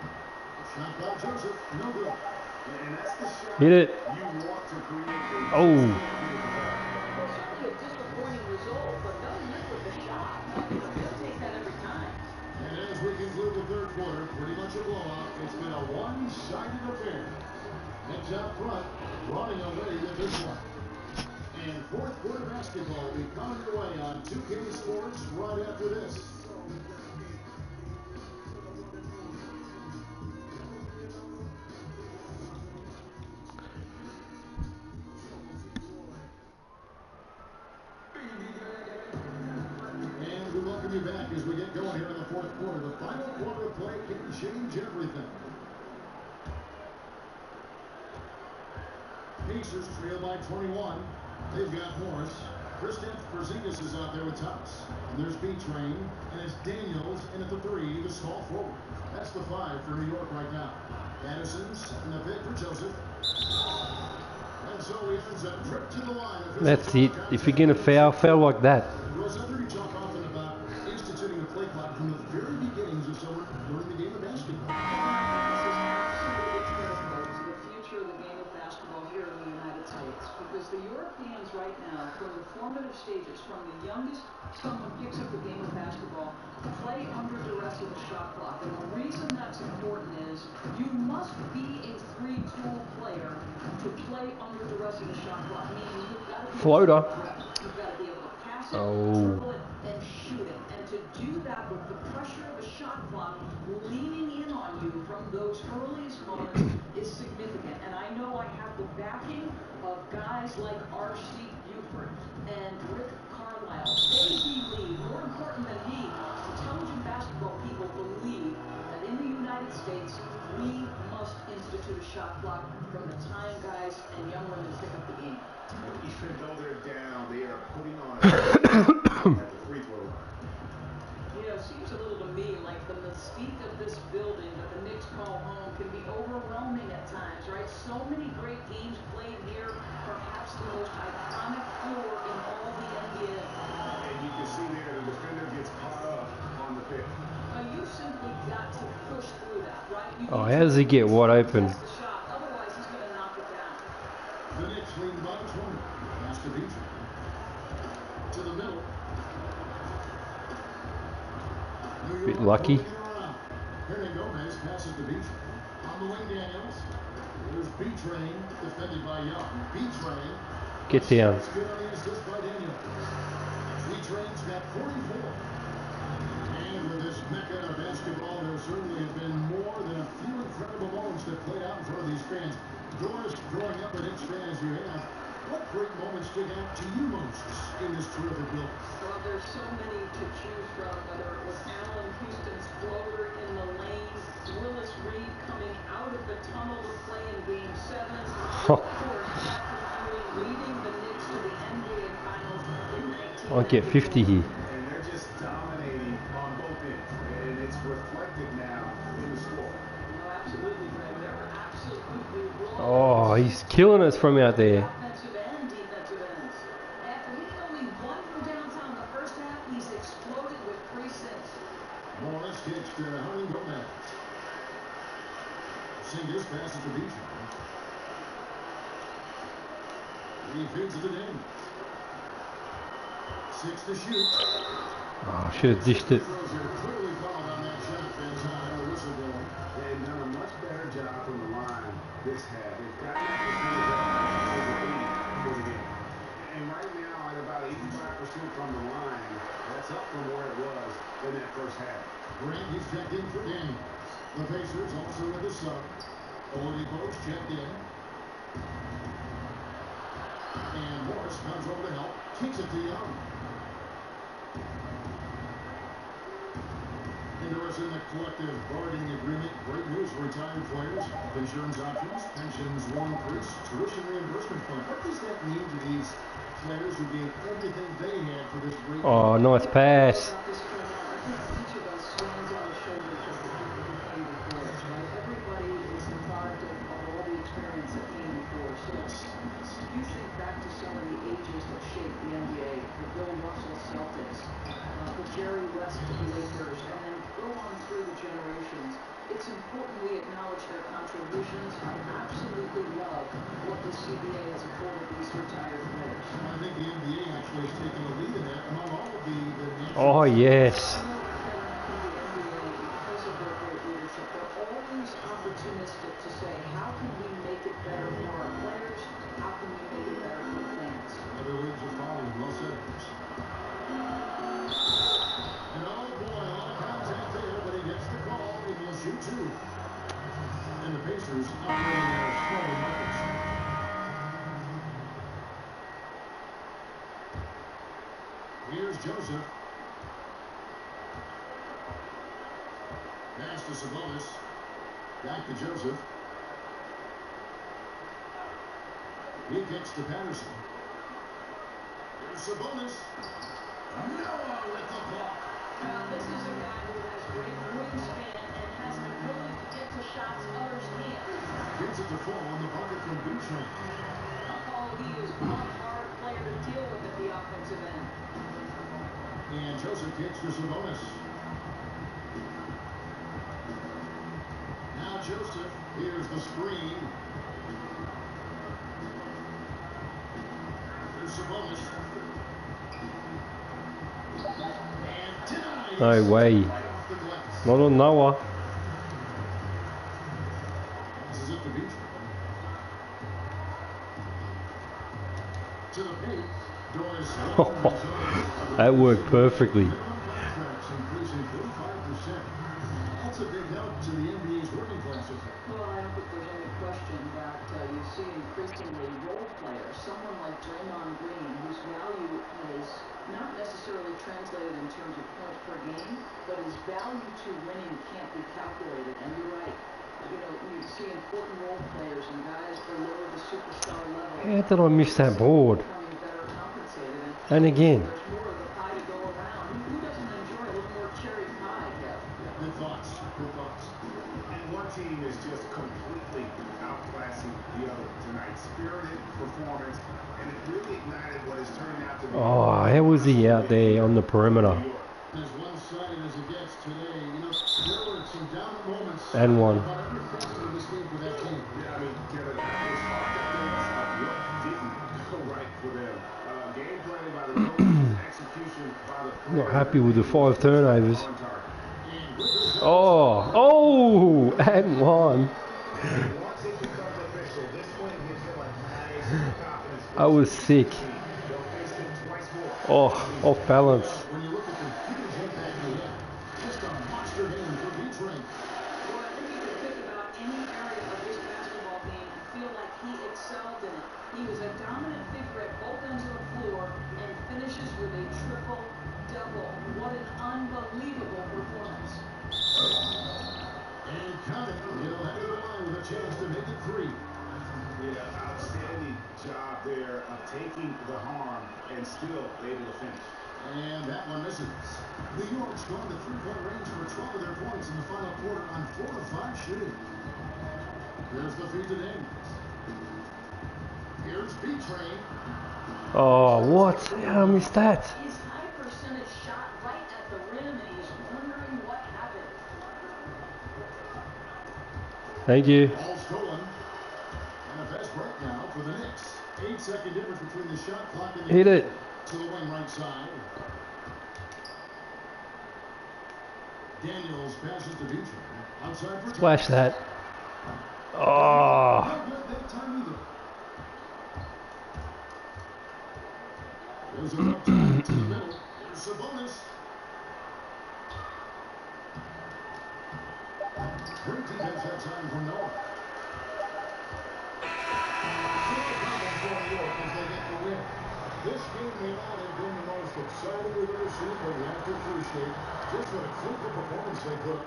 Shot by Joseph. No good. And that's the shot Hit it. you want to create. Oh. Well, certainly a disappointing result, but they'll live with the shot. They'll take that every time. And as we conclude the third quarter, pretty much a blowout. It's been a one-sided affair. Knicks out front, running away with this one. And fourth quarter basketball will be coming your way on 2K Sports right after this. as we get going here in the fourth quarter. The final quarter of play can change everything. Pacers trail by 21. They've got Morris. Kristaps Porzingis is out there with Thomas. And there's B-Train, and it's Daniels in at the 3, the small forward. That's the 5 for New York right now. Addison setting the pick for Joseph. And so he ends a trip to the line. That's it. If you're going to foul, foul like that. Rose, I've heard you talk often about instituting a play clock from the very beginnings of someone during the game of basketball. This is absolutely critical to the future of the game of basketball here in the United States, because the Europeans right now, from the formative stages, from the youngest someone picks up the game of basketball, play under duress of the shot clock. And the reason that's important is you must be a three-tool player to play under duress of the shot clock, meaning you've got to be Floater. You've got to be able to pass it, dribble it, and shoot it. And to do that with the pressure of the shot clock leaning in on you from those earliest moments is significant. And I know I have the backing of guys like R.C. Buford and Rick Carlisle. They believe, more important than me, intelligent basketball people believe that in the United States, we must institute a shot clock from the time guys and young women pick up the game. Even though they're down, they are putting on a at the free throw line. You know, it seems a little to me like the mystique of this building that the Knicks call home can be overwhelming at times, right? So many great games played here, perhaps the most iconic floor in all the NBA. And you can see there the defender gets caught up on the pick. Now, you simply got to push through that, right? Oh, how does he get wide open? The shot, otherwise he's going to knock it down. The Knicks lead by 20. Pass to Beacher. To the middle. Bit lucky. Here Gomez passes to Beacher. On the wing, Daniels. There's B-Train, defended by Young. B-Train. Get down. Good on the assist by Daniels. B-Train's got 44. And with this mecca of basketball, there certainly have been more than a few incredible moments that played out in front of these fans. Doris, growing up an Knicks fan as you have, what great moments stick out to you most in this terrific building? Well, there's so many to choose from, whether it was Allen Houston's floater in the lane, Willis Reed coming out of the tunnel to play in Game 7, of course, Patrick Ewing leading the Knicks to the NBA Finals in 1998. I'll get 50 here. And they're just dominating on both ends. And it's reflected now in the score. No, absolutely, Greg. They're absolutely rolling. Oh, he's killing us from out there. Offensive and defensive ends. After hitting only one from downtown in the first half, he's exploded with 3 assists. Morris kicks to Honey Gomez. Porzingis passes to Beacher. He feeds it in. 6 to shoot. Oh, should have dished it. Clearly fouled on that shot, fans. The whistle going. They've done a much better job from the line this half. They've gotten that percentage up over 80 for the game. And right now, at about 85% from the line, that's up from where it was in that first half. Grant, he's checked in for Daniels. The Pacers also with the sub. Oladipo's checked in. And Morris comes over to help. Kicks it to Young. Interested in the collective bargaining agreement. Great news for retired players. Insurance options, pensions will increase, tuition reimbursement fund. What does that mean to these players who gave everything they had for this great? Oh, nice pass. I think each of us stands on the shoulders of the people who came before us, right? Everybody is a product of all the experience that came before. So you think back to some of the ages that shaped the NBA, the Bill Russell Celtics, the Jerry West Lakers, and then go on through the generations. It's important we acknowledge their contributions. I absolutely love what the CBA has afforded these retired players. I think the NBA actually has taken a lead in that among all of the Oh, yes. Because of their great leadership, they're always opportunistic to say, how can we make it better for our players? How can we make it better for the fans? other leagues are following. Well said. And oh boy, a lot of contact there, but he gets the call and he'll shoot 2. And the Pacers operating their slow markets. Here's Joseph. Pass to Sabonis. Back to Joseph. He kicks to Patterson. Here's Sabonis. Noah with the block. Now, this is a guy who has great wingspan and has an ability to get to shots others can't. Gets it to fall on the bucket from B-Train. Oh, he is one hard player to deal with at the offensive end. And Joseph kicks to Sabonis. Now Joseph. Here's the screen. Here's Sabonis. And denies. No way. Right off the glass. Not on Noah. Passes it to Beach. To the paint. Doors. That worked perfectly. Contracts increasing 45%. That's a big help to the NBA's working classes. Well, I don't think there's any question that you see increasingly role players, someone like Draymond Green, whose value is not necessarily translated in terms of points per game, but his value to winning can't be calculated. And you're right. You know, you see important role players and guys below the superstar level. How did I miss that board? Becoming better compensated. And again. There's more of the pie to go around. Who doesn't enjoy a little more cherry pie, Kev? Good thoughts. Good thoughts. And one team is just completely outclassing the other tonight. Spirited performance, and it really ignited what has turned out to be. Oh, how was he out there on the perimeter? As one-sided as it gets today, you know, there were some down moments. And one. About every facet of this game for that team. Yeah, I mean, Kevin, it's hard to think of what didn't go right for them. Game planning by the coach, execution by the players. Not happy with the 5 turnovers. Oh, and one. I was sick. Oh, off balance. When you look at the huge impact he had, just a monster game for B-Train. Well, I think you could think about any area of this basketball game and feel like he excelled in it. He was a dominant figure at both ends of the floor and finishes with a triple-double. What an unbelievable performance. And counting, he'll head to the line with a chance to make it 3. Yeah, outstanding job there of taking the harm and still able to finish. And that one misses. New York's gone to three-point range for 12 of their points in the final quarter on 4 of 5 shooting. Here's the feed to Dame. Here's B-Train. Oh, what? How I missed that? His high percentage shot right at the rim, and he's wondering what happened. Thank you. Ball stolen. And a fast break now for the Knicks. 8-second difference between the shot clock and the Hit it. to the wing right side. Daniels passes to Beach. Outside for Splash that. Oh. Not good that time either. There's a up to the middle. There's Sabonis. Great defense that time from Noah. For New York as they get the win. This game may not have been the most exciting we've ever seen, but we have to appreciate just what a clinical performance they put.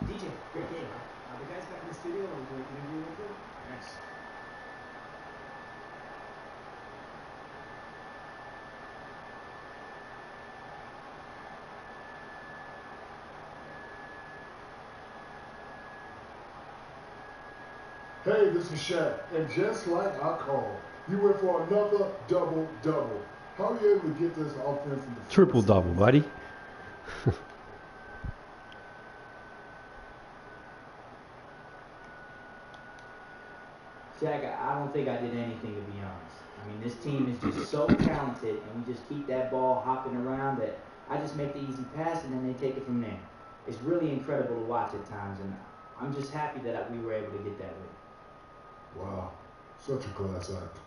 DJ, great game. The guys back in the studio, are we going to interview with them? Thanks. Hey, this is Shaq, and just like I called, you went for another double-double. How are you able to get this offense in the Triple-double, buddy. Shaq, I don't think I did anything, to be honest. I mean, this team is just so talented, and we just keep that ball hopping around that I just make the easy pass, and then they take it from there. It's really incredible to watch at times, and I'm just happy that we were able to get that way. Wow, such a class act.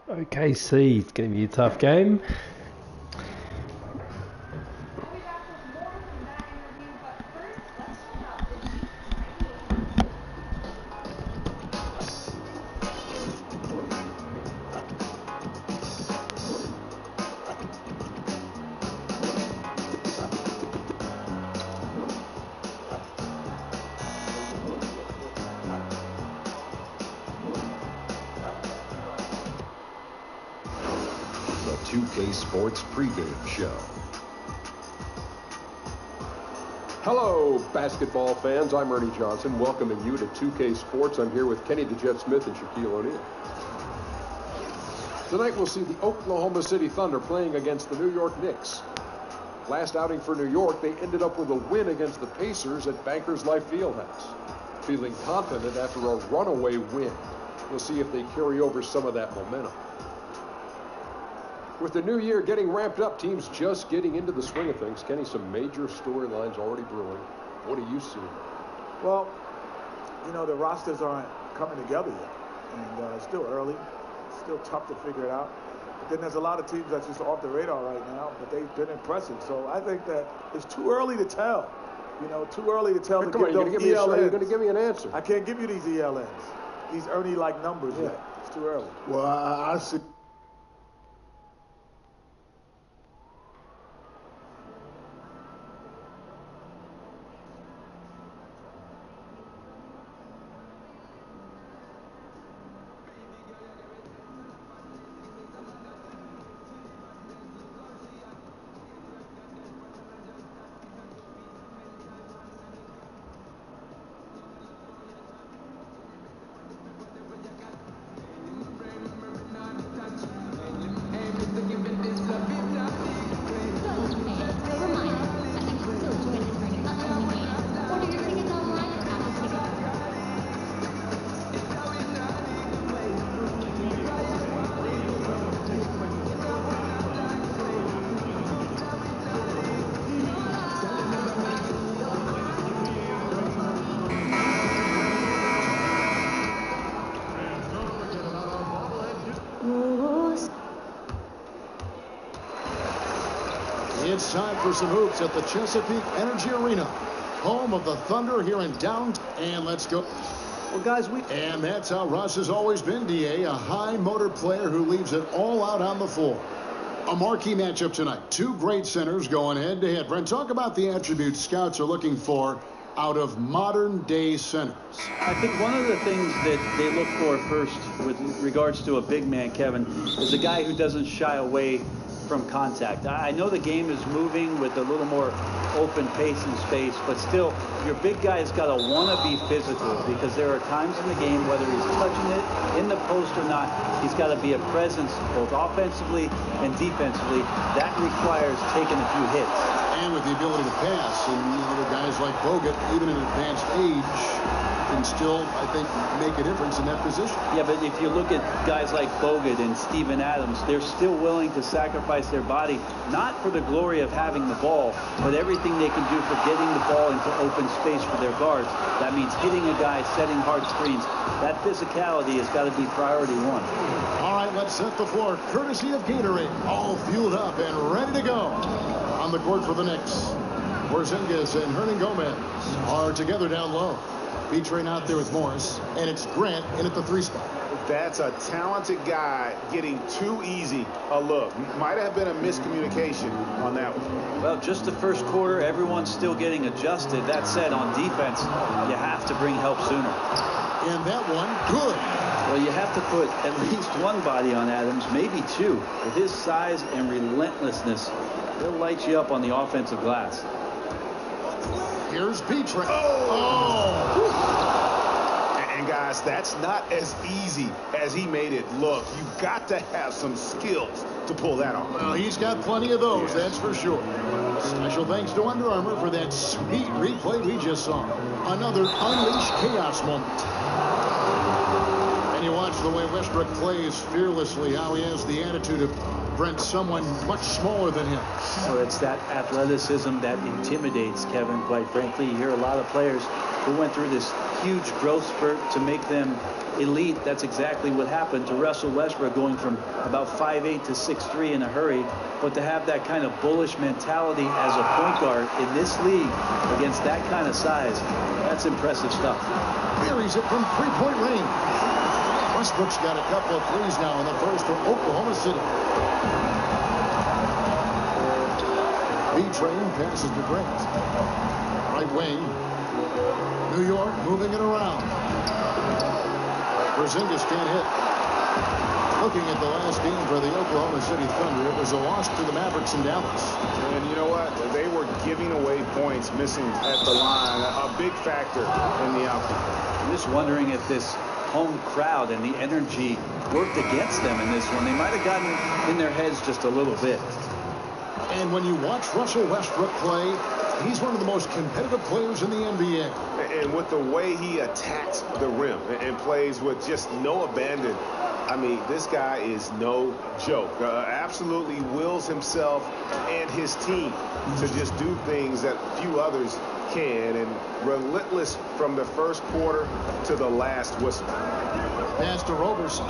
OKC, it's going to be a tough game. 2K Sports pregame show. Hello, basketball fans. I'm Ernie Johnson, welcoming you to 2K Sports. I'm here with Kenny the Jet Smith and Shaquille O'Neal. Tonight we'll see the Oklahoma City Thunder playing against the New York Knicks. Last outing for New York, they ended up with a win against the Pacers at Bankers Life Fieldhouse. Feeling confident after a runaway win. We'll see if they carry over some of that momentum. With the new year getting ramped up, teams just getting into the swing of things. Kenny, some major storylines already brewing. What do you see? Well, you know, the rosters aren't coming together yet. And it's still early. It's still tough to figure it out. But then there's a lot of teams that's just off the radar right now, but they've been impressive. So I think that it's too early to tell. You know, too early to tell. Come on, you're going to give me an answer. I can't give you these ELNs. These Ernie-like numbers yet. It's too early. Well, I see. It's time for some hoops at the Chesapeake Energy Arena, home of the Thunder here in downtown. And let's go. Well, guys, And that's how Russ has always been, D.A., a high-motor player who leaves it all out on the floor. A marquee matchup tonight. Two great centers going head-to-head. Brent, talk about the attributes scouts are looking for out of modern-day centers. I think one of the things that they look for first with regards to a big man, Kevin, is a guy who doesn't shy away from contact. I know the game is moving with a little more open pace and space, but still, your big guy has got to want to be physical, because there are times in the game, whether he's touching it in the post or not, he's got to be a presence both offensively and defensively. That requires taking a few hits. And with the ability to pass, and you know, the guys like Bogut, even in advanced age, can still, I think, make a difference in that position. Yeah, but if you look at guys like Bogut and Steven Adams, they're still willing to sacrifice their body, not for the glory of having the ball, but everything they can do for getting the ball into open space for their guards. That means hitting a guy, setting hard screens. That physicality has got to be priority one. All right, let's set the floor. Courtesy of Gatorade, all fueled up and ready to go. On the court for the Knicks, Porzingis and Hernan Gomez are together down low. B-Train out there with Morris, and it's Grant in at the 3 spot. That's a talented guy getting too easy a look. Might have been a miscommunication on that one. Well, just the first quarter, everyone's still getting adjusted. That said, on defense, you have to bring help sooner. And that one, good. Well, you have to put at least one body on Adams, maybe two. With his size and relentlessness, he'll light you up on the offensive glass. Here's B-Train. And guys, that's not as easy as he made it look. You've got to have some skills to pull that off. Well, he's got plenty of those, that's for sure. Special thanks to Under Armour for that sweet replay we just saw. Another Unleash Chaos moment. And you watch the way Westbrook plays fearlessly, how he has the attitude of Brent, someone much smaller than him. Well, it's that athleticism that intimidates, Kevin, quite frankly. You hear a lot of players who went through this huge growth spurt to make them elite. That's exactly what happened to Russell Westbrook, going from about 5'8" to 6'3" in a hurry. But to have that kind of bullish mentality as a point guard in this league against that kind of size, that's impressive stuff. Buries it from three-point range. Westbrook's got a couple of threes now in the first for Oklahoma City. B-Train passes to Grant. Right wing. New York moving it around. Porzingis can't hit. Looking at the last game for the Oklahoma City Thunder, it was a loss to the Mavericks in Dallas. And you know what? They were giving away points, missing at the line, a big factor in the outcome. I'm just wondering if this home crowd and the energy worked against them in this one. They might have gotten in their heads just a little bit. And when you watch Russell Westbrook play, he's one of the most competitive players in the NBA. And with the way he attacks the rim and plays with just no abandon, I mean, this guy is no joke. Absolutely wills himself and his team to just do things that few others can, and relentless from the first quarter to the last whistle. Pass to Roberson.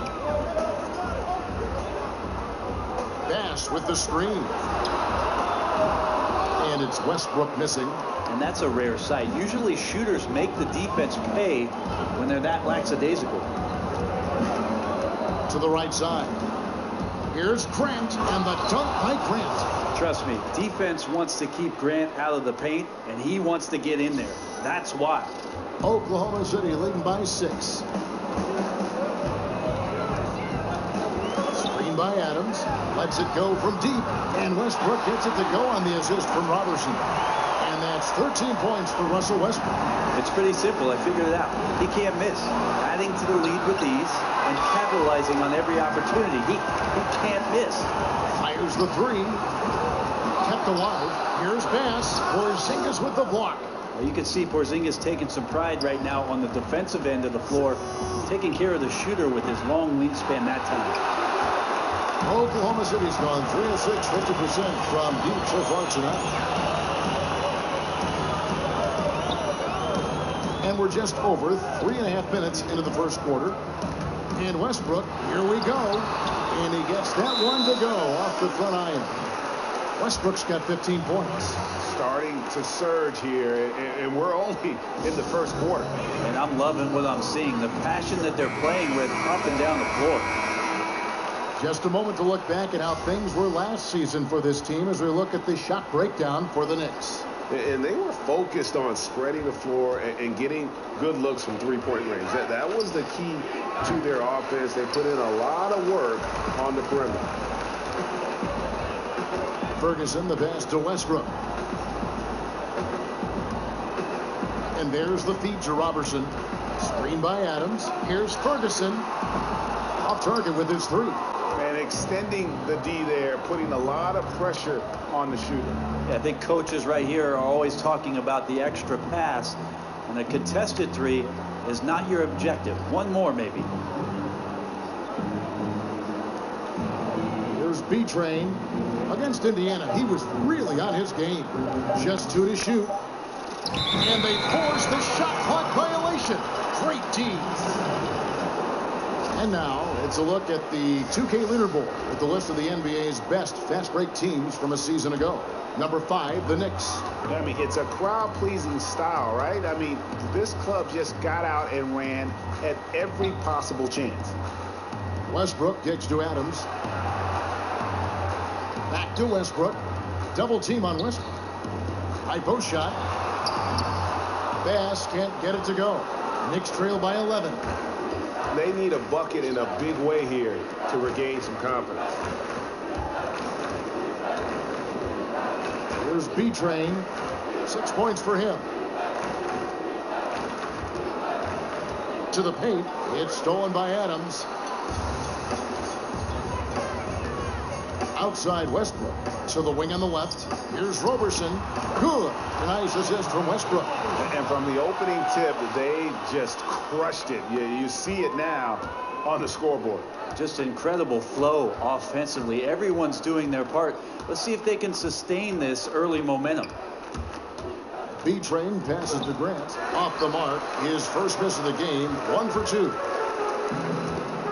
Bass with the screen. And it's Westbrook missing. And that's a rare sight. Usually shooters make the defense pay when they're that lackadaisical. To the right side. Here's Grant, and the dunk by Grant. Trust me, defense wants to keep Grant out of the paint, and he wants to get in there. That's why. Oklahoma City leading by 6. Screen by Adams. Lets it go from deep, and Westbrook gets it to go on the assist from Robertson. And that's 13 points for Russell Westbrook. It's pretty simple. I figured it out. He can't miss. Adding to the lead with ease and capitalizing on every opportunity. He can't miss. Fires the 3. Kept alive. Here's Bass. Porzingis with the block. Well, you can see Porzingis taking some pride right now on the defensive end of the floor, taking care of the shooter with his long wingspan that time. Oklahoma City's gone 3 of 6, 50% from deep so far tonight. And we're just over 3.5 minutes into the first quarter. And Westbrook, here we go. And he gets that one to go off the front iron. Westbrook's got 15 points. Starting to surge here, and we're only in the first quarter. And I'm loving what I'm seeing. The passion that they're playing with up and down the floor. Just a moment to look back at how things were last season for this team as we look at the shot breakdown for the Knicks. And they were focused on spreading the floor and getting good looks from three-point range. That was the key to their offense. They put in a lot of work on the perimeter. Ferguson, the pass to Westbrook. And there's the feed to Robertson. Screen by Adams. Here's Ferguson. Off target with his 3. And extending the D there, putting a lot of pressure on the shooter. Yeah, I think coaches right here are always talking about the extra pass. And a contested 3 is not your objective. One more, maybe. Here's B-Train against Indiana. He was really on his game. Just 2 to shoot. And they force the shot clock violation. Great D. And now it's a look at the 2K leaderboard with the list of the NBA's best fast break teams from a season ago. Number 5, the Knicks. I mean, it's a crowd-pleasing style, right? I mean, this club just got out and ran at every possible chance. Westbrook kicks to Adams. Back to Westbrook. Double team on Westbrook. High post shot. Bass can't get it to go. Knicks trail by 11. They need a bucket in a big way here to regain some confidence. Here's B-Train. 6 points for him. To the paint. It's stolen by Adams. Outside Westbrook. To the wing on the left. Here's Roberson. Good. A nice assist from Westbrook. And from the opening tip, they just crushed it. You see it now on the scoreboard. Just incredible flow offensively. Everyone's doing their part. Let's see if they can sustain this early momentum. B-Train passes to Grant. Off the mark. His first miss of the game. 1 for 2.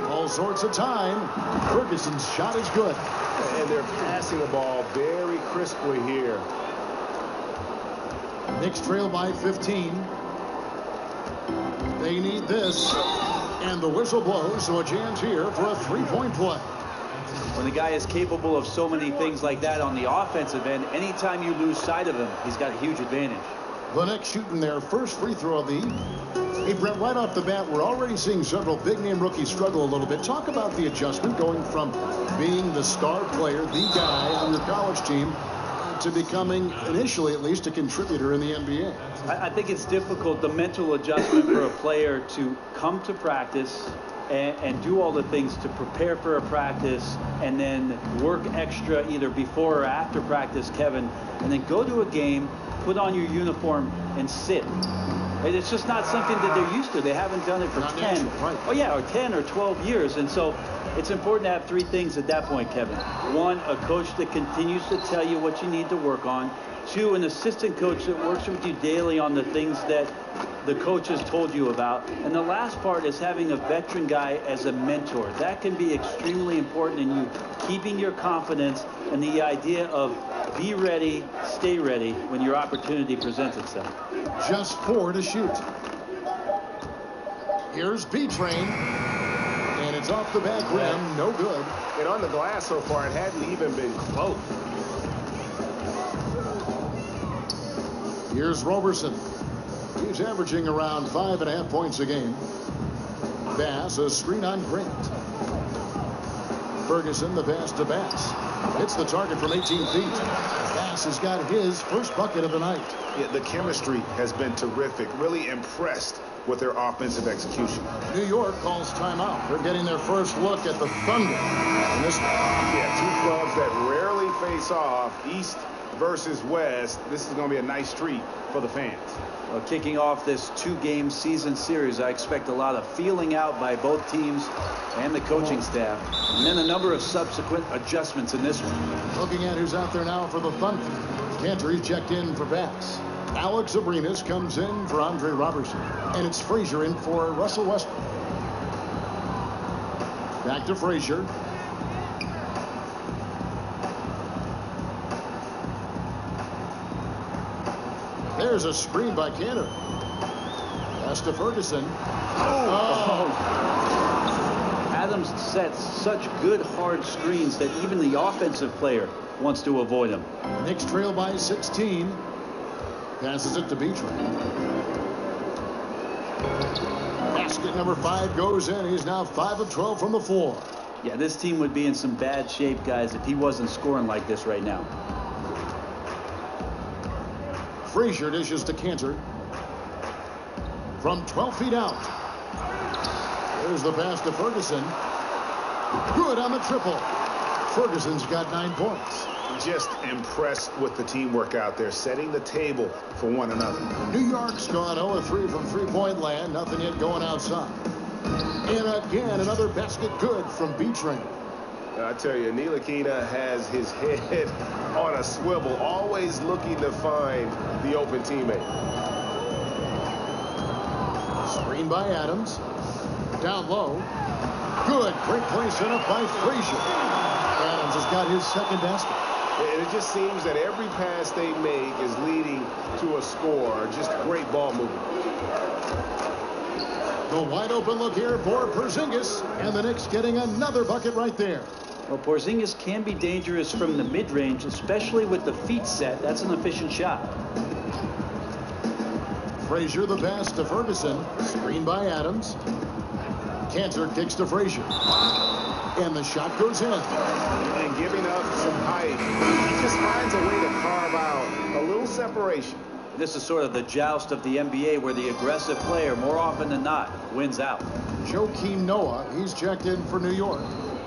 All sorts of time. Ferguson's shot is good. And they're passing the ball very crisply here. Knicks trail by 15. They need this. And the whistle blows, so a chance here for a 3-point play. When the guy is capable of so many things like that on the offensive end, anytime you lose sight of him, he's got a huge advantage. The Knicks shooting their first free throw of the evening. Hey, Brent, right off the bat, we're already seeing several big-name rookies struggle a little bit. Talk about the adjustment going from being the star player, the guy on your college team, to becoming, initially at least, a contributor in the NBA. I think it's difficult, the mental adjustment for a player to come to practice and do all the things to prepare for a practice and then work extra either before or after practice, Kevin, and then go to a game, put on your uniform, and sit. And it's just not something that they're used to. They haven't done it for 10, oh yeah, or 10 or 12 years. And so it's important to have three things at that point, Kevin. One, a coach that continues to tell you what you need to work on. Two, an assistant coach that works with you daily on the things that the coach has told you about. And the last part is having a veteran guy as a mentor. That can be extremely important in you keeping your confidence and the idea of be ready, stay ready when your opportunity presents itself. Just 4 to shoot. Here's B-Train. And it's off the back rim. No good. And on the glass so far, it hadn't even been close. Here's Roberson. He's averaging around 5.5 points a game. Bass, a screen on Grant. Ferguson, the pass to Bass. Hits the target from 18 feet. Bass has got his first bucket of the night. Yeah, the chemistry has been terrific. Really impressed with their offensive execution. New York calls timeout. They're getting their first look at the Thunder in this one. Yeah, two clubs that rarely face off, East versus West. This is going to be a nice treat for the fans. Well, kicking off this 2-game season series, I expect a lot of feeling out by both teams and the coaching staff, and then a number of subsequent adjustments in this one. Looking at who's out there now for the Thunder. Cantor checked in for Bass. Alex Abrinas comes in for Andre Robertson, and it's Frazier in for Russell Westbrook. Back to Frazier. There's a screen by Cantor. Pass to Ferguson. Adams sets such good hard screens that even the offensive player wants to avoid them. Knicks trail by 16. Passes it to B-Train. Basket number 5 goes in. He's now 5 of 12 from the floor. Yeah, this team would be in some bad shape, guys, if he wasn't scoring like this right now. Frazier dishes to Cantor. From 12 feet out. There's the pass to Ferguson. Good on the triple. Ferguson's got 9 points. Just impressed with the teamwork out there, setting the table for one another. New York's gone 0-3 from three-point land. Nothing yet going outside. And again, another basket good from B-Train. I tell you, Ntilikina has his head on a swivel, always looking to find the open teammate. Screen by Adams. Down low. Good. Great play set up by Frazier. Adams has got his second basket. And it just seems that every pass they make is leading to a score. Just great ball movement. The wide open look here for Porzingis. And the Knicks getting another bucket right there. Well, Porzingis can be dangerous from the mid-range, especially with the feet set. That's an efficient shot. Frazier the pass to Ferguson. Screen by Adams. Cantor kicks to Frazier. And the shot goes in. And giving up some height, he just finds a way to carve out a little separation. This is sort of the joust of the NBA where the aggressive player, more often than not, wins out. Joakim Noah, he's checked in for New York.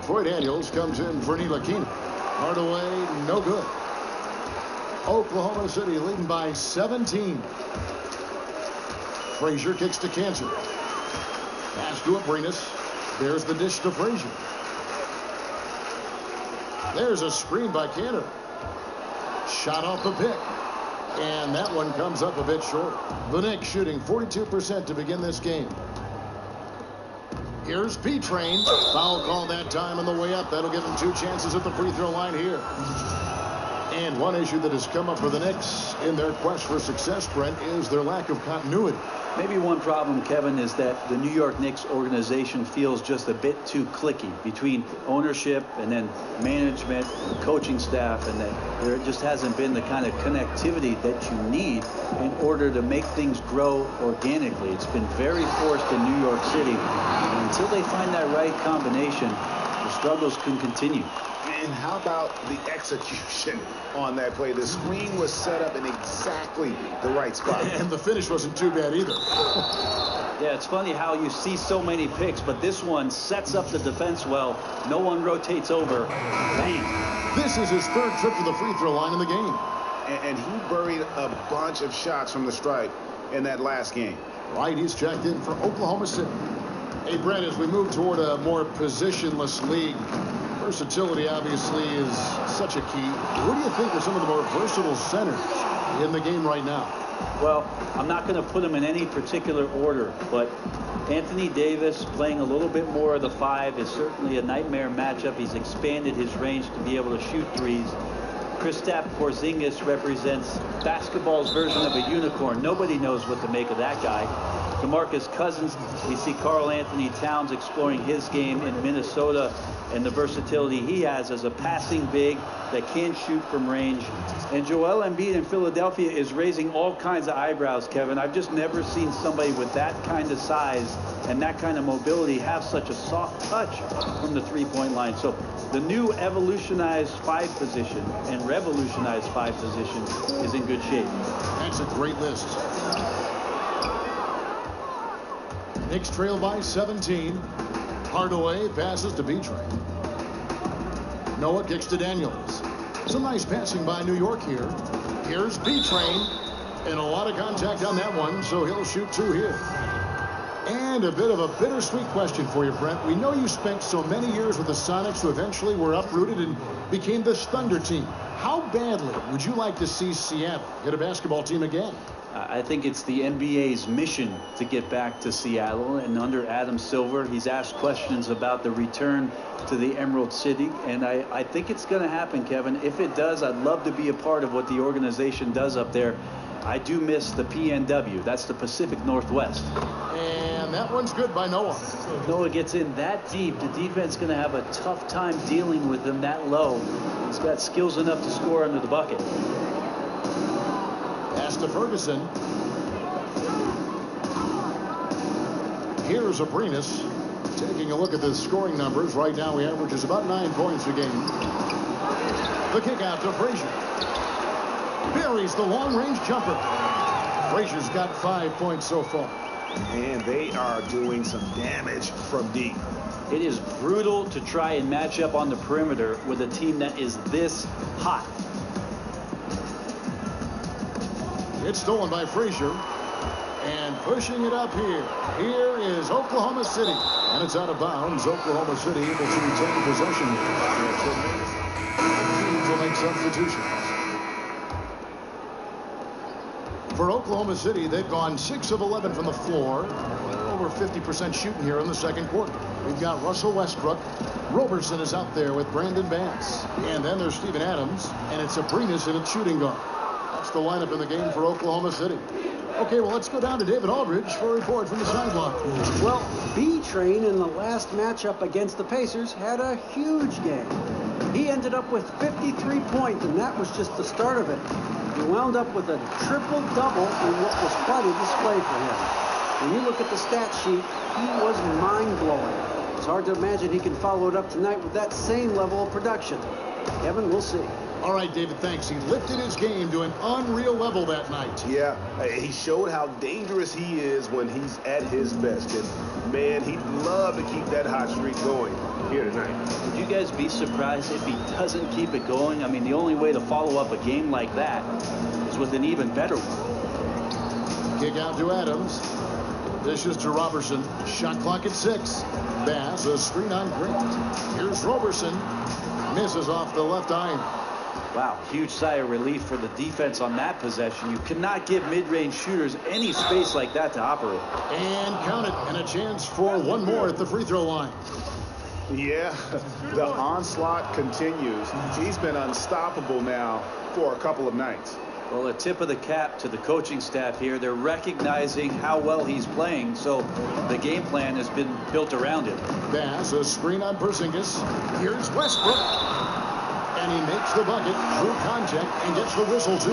Troy Daniels comes in for Ntilikina. Hardaway, no good. Oklahoma City leading by 17. Frazier kicks to Cantor. Pass to Abrinas. There's the dish to Frazier. There's a screen by Cantor. Shot off the pick. And that one comes up a bit short. The Knicks shooting 42% to begin this game. Here's B-Train. Foul call that time on the way up. That'll give him 2 chances at the free throw line here. And one issue that has come up for the Knicks in their quest for success, Brent, is their lack of continuity. Maybe one problem, Kevin, is that the New York Knicks organization feels just a bit too cliquey between ownership and then management and coaching staff, and that there just hasn't been the kind of connectivity that you need in order to make things grow organically. It's been very forced in New York City. And until they find that right combination, the struggles can continue. And how about the execution on that play? The screen was set up in exactly the right spot. And the finish wasn't too bad either. Yeah, it's funny how you see so many picks, but this one sets up the defense well. No one rotates over. Bang. This is his third trip to the free throw line in the game. And he buried a bunch of shots from the stripe in that last game. Right, he's checked in for Oklahoma City. Hey, Brent, as we move toward a more positionless league, versatility obviously is such a key. Who do you think are some of the more versatile centers in the game right now? Well, I'm not going to put them in any particular order, but Anthony Davis playing a little bit more of the 5 is certainly a nightmare matchup. He's expanded his range to be able to shoot threes. Kristaps Porzingis represents basketball's version of a unicorn. Nobody knows what to make of that guy. DeMarcus Cousins, we see Karl Anthony Towns exploring his game in Minnesota and the versatility he has as a passing big that can shoot from range. And Joel Embiid in Philadelphia is raising all kinds of eyebrows, Kevin. I've just never seen somebody with that kind of size and that kind of mobility have such a soft touch from the three-point line. So the new evolutionized 5 position and revolutionized 5 position is in good shape. That's a great list. Knicks trail by 17. Hardaway passes to B-Train. Noah kicks to Daniels. Some nice passing by New York here. Here's B-Train. And a lot of contact on that one, so he'll shoot 2 here. And a bit of a bittersweet question for you, Brent. We know you spent so many years with the Sonics who eventually were uprooted and became this Thunder team. How badly would you like to see Seattle get a basketball team again? I think it's the NBA's mission to get back to Seattle, and under Adam Silver, he's asked questions about the return to the Emerald City, and I think it's going to happen, Kevin. If it does, I'd love to be a part of what the organization does up there. I do miss the PNW. That's the Pacific Northwest. And that one's good by Noah. If Noah gets in that deep, the defense is going to have a tough time dealing with him that low. He's got skills enough to score under the bucket. Pass to Ferguson. Here's Abrinas. Taking a look at the scoring numbers. Right now he averages about 9 points a game. The kick out to Frazier. Buries the long-range jumper. Frazier's got 5 points so far. And they are doing some damage from deep. It is brutal to try and match up on the perimeter with a team that is this hot. It's stolen by Frazier. And pushing it up here. Here is Oklahoma City. And it's out of bounds. Oklahoma City able to retain possession. Teams will make substitutions. For Oklahoma City, they've gone 6 of 11 from the floor. Over 50% shooting here in the second quarter. We've got Russell Westbrook. Roberson is out there with Brandon Bass. And then there's Steven Adams. And it's Abrinas in its shooting guard. That's the lineup in the game for Oklahoma City. Okay, well, let's go down to David Aldridge for a report from the sideline. Well, B-Train in the last matchup against the Pacers had a huge game. He ended up with 53 points, and that was just the start of it. He wound up with a triple-double in what was quite a display for him. When you look at the stat sheet, he was mind-blowing. It's hard to imagine he can follow it up tonight with that same level of production. Kevin, we'll see. All right, David, thanks. He lifted his game to an unreal level that night. Yeah, he showed how dangerous he is when he's at his best. And, man, he'd love to keep that hot streak going here tonight. Would you guys be surprised if he doesn't keep it going? I mean, the only way to follow up a game like that is with an even better one. Kick out to Adams. Dishes to Roberson. Shot clock at 6. Bass, a screen on Grant. Here's Roberson. Misses off the left iron. Wow, huge sigh of relief for the defense on that possession. You cannot give mid-range shooters any space like that to operate. And count it, and a chance for one more at the free throw line. Yeah, the onslaught continues. He's been unstoppable now for a couple of nights. Well, a tip of the cap to the coaching staff here. They're recognizing how well he's playing, so the game plan has been built around him. Pass, a screen on Porzingis. Here's Westbrook. And he makes the bucket through contact and gets the whistle, too.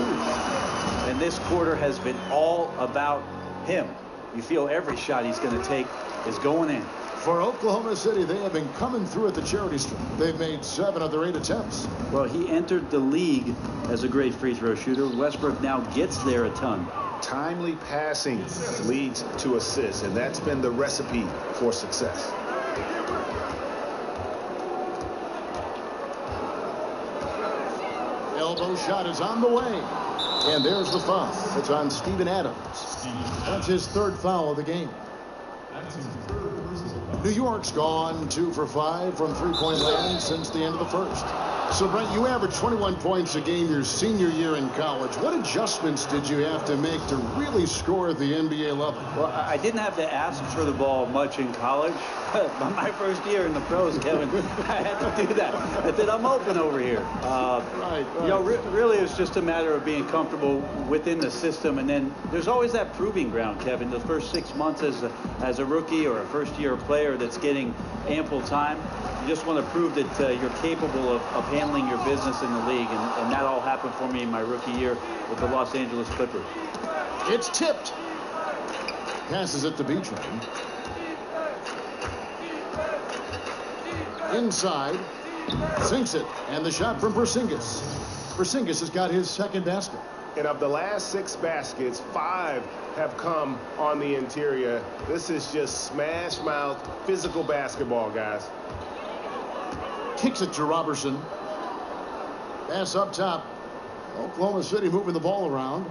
And this quarter has been all about him. You feel every shot he's going to take is going in. For Oklahoma City, they have been coming through at the charity stripe. They've made 7 of their 8 attempts. Well, he entered the league as a great free throw shooter. Westbrook now gets there a ton. Timely passing leads to assists, and that's been the recipe for success. Elbow shot is on the way. And there's the foul. It's on Steven Adams. That's his 3rd foul of the game. New York's gone 2 for 5 from three-point land since the end of the first. So, Brent, you averaged 21 points a game your senior year in college. What adjustments did you have to make to really score at the NBA level? Well, I didn't have to ask for the ball much in college. But my first year in the pros, Kevin, I had to do that. I said, I'm open over here. Right. You know, really it's just a matter of being comfortable within the system. And then there's always that proving ground, Kevin. The first 6 months as a rookie or a first-year player that's getting ample time, you just want to prove that you're capable of handling your business in the league. And that all happened for me in my rookie year with the Los Angeles Clippers. It's tipped. Passes it to B-Train. Inside, sinks it, and the shot from Porzingis. Porzingis has got his 2nd basket. And of the last 6 baskets, 5 have come on the interior. This is just smash mouth physical basketball, guys. Kicks it to Robertson. Pass up top. Oklahoma City moving the ball around.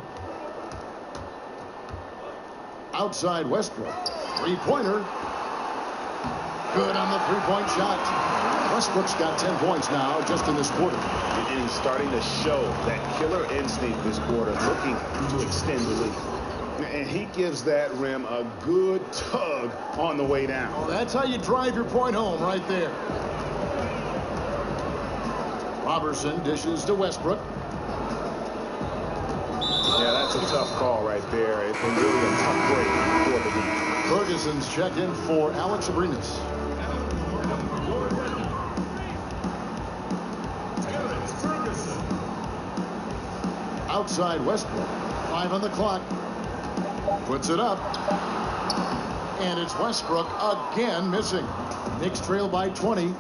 Outside Westbrook. 3-pointer. Good on the 3-point shot. Westbrook's got 10 points now just in this quarter. And he's starting to show that killer instinct this quarter, looking to extend the lead. And he gives that rim a good tug on the way down. Oh, that's how you drive your point home right there. Robertson dishes to Westbrook. Yeah, that's a tough call right there. It's been really a tough break for the lead. Ferguson's checked in for Alex Abrinas. Outside Westbrook. 5 on the clock. Puts it up. And it's Westbrook again missing. Knicks trail by 20.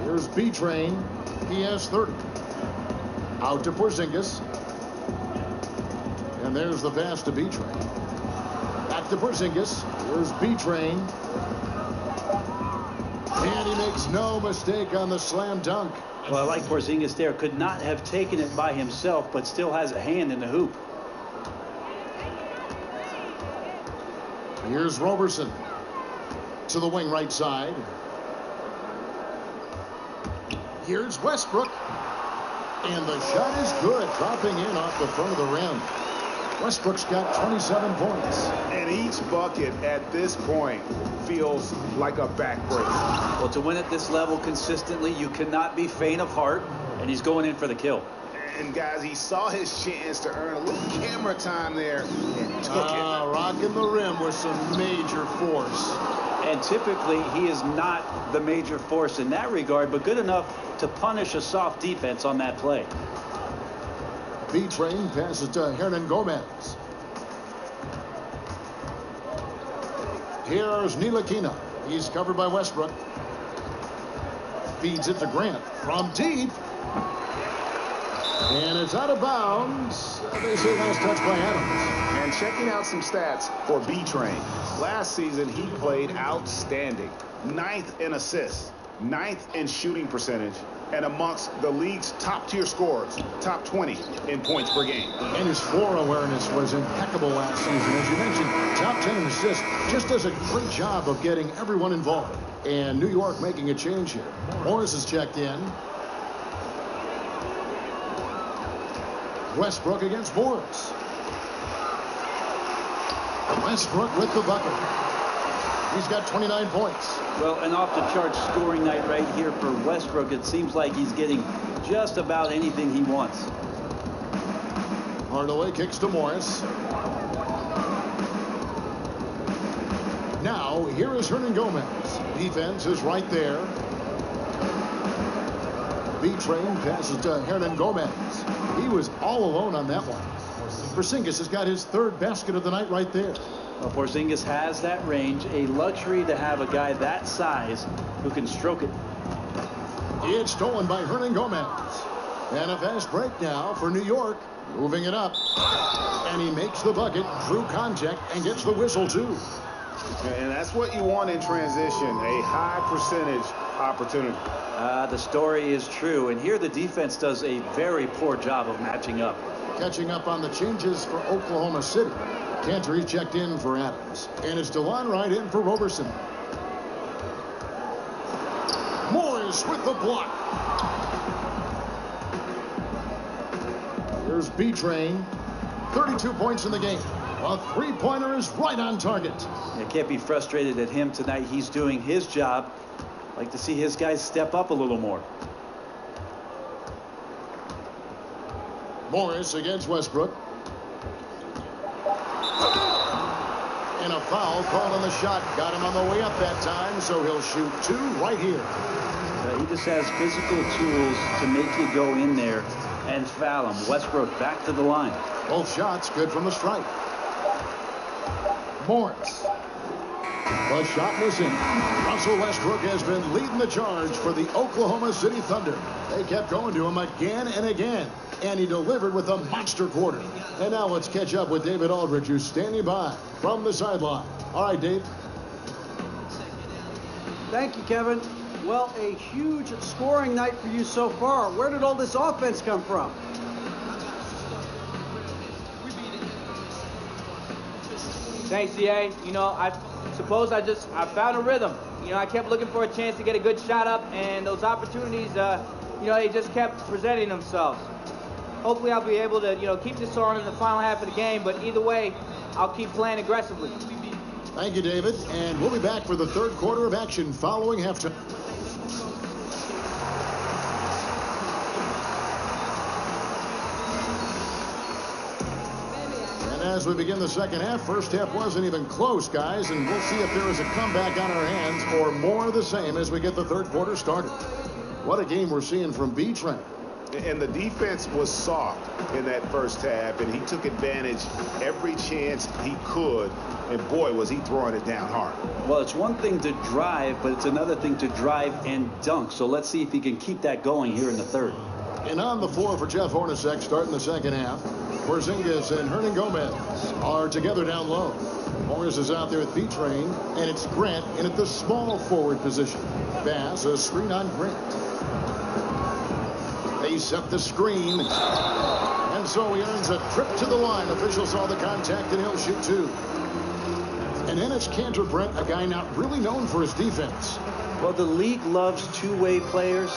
Here's B-Train. He has 30. Out to Porzingis. And there's the pass to B-Train. Back to Porzingis. Here's B-Train. And he makes no mistake on the slam dunk. Well, I like Porzingis there. Could not have taken it by himself, but still has a hand in the hoop. Here's Robertson to the wing right side. Here's Westbrook. And the shot is good, dropping in off the front of the rim. Westbrook's got 27 points. And each bucket at this point feels like a backbreaker. Well, to win at this level consistently, you cannot be faint of heart, and he's going in for the kill. And guys, he saw his chance to earn a little camera time there and took it. Rocking the rim with some major force. And typically, he is not the major force in that regard, but good enough to punish a soft defense on that play. B-Train passes to Hernan Gomez. Here's Ntilikina. He's covered by Westbrook. Feeds it to Grant from deep. And it's out of bounds. They say last touch by Adams. And checking out some stats for B-Train. Last season, he played outstanding. 9th in assists, 9th in shooting percentage, and amongst the league's top-tier scorers, top 20 in points per game. And his floor awareness was impeccable last season. As you mentioned, top 10 in assists. Just does a great job of getting everyone involved. And New York making a change here. Morris is checked in. Westbrook against Morris. Westbrook with the bucket. He's got 29 points. Well, an off-the-charts scoring night right here for Westbrook. It seems like he's getting just about anything he wants. Hardaway kicks to Morris. Now, here is Hernan Gomez. Defense is right there. B-Train passes to Hernan Gomez. He was all alone on that one. Porzingis has got his third basket of the night right there. Well, Porzingis has that range, a luxury to have a guy that size who can stroke it. It's stolen by Hernan Gomez. And a fast break now for New York. Moving it up. And he makes the bucket, through contact, and gets the whistle, too. And that's what you want in transition, a high percentage opportunity. The story is true. And here the defense does a very poor job of matching up. Catching up on the changes for Oklahoma City. Cantor checked in for Adams. And it's DeLon Wright in for Roberson. Morris with the block. Here's B-Train. 32 points in the game. A three-pointer is right on target. You can't be frustrated at him tonight. He's doing his job. Like to see his guys step up a little more. Morris against Westbrook. And a foul called on the shot. Got him on the way up that time, so he'll shoot two right here. He just has physical tools to make you go in there and foul him. Westbrook back to the line. Both shots good from the stripe. Morris. The shot missing. Russell Westbrook has been leading the charge for the Oklahoma City Thunder. They kept going to him again and again. And he delivered with a monster quarter. And now let's catch up with David Aldridge, who's standing by from the sideline. All right, Dave. Thank you, Kevin. Well, a huge scoring night for you so far. Where did all this offense come from? Thanks, CA. You know, I suppose I found a rhythm. You know, I kept looking for a chance to get a good shot up, and those opportunities, you know, they just kept presenting themselves. Hopefully I'll be able to, you know, keep this on in the final half of the game, but either way, I'll keep playing aggressively. Thank you, David. And we'll be back for the third quarter of action following halftime. And as we begin the second half, first half wasn't even close, guys, and we'll see if there is a comeback on our hands or more of the same as we get the third quarter started. What a game we're seeing from B-Train. And the defense was soft in that first half, and he took advantage every chance he could. And boy, was he throwing it down hard. Well, it's one thing to drive, but it's another thing to drive and dunk. So let's see if he can keep that going here in the third. And on the floor for Jeff Hornacek starting the second half, Porzingis and Hernan Gomez are together down low. Morris is out there with B-Train, and it's Grant in at the small forward position. Bass, a screen on Grant. They set the screen, and so he earns a trip to the line. Officials saw the contact, and he'll shoot two. And then it's Cantor, Brent, a guy not really known for his defense. Well, the league loves two-way players,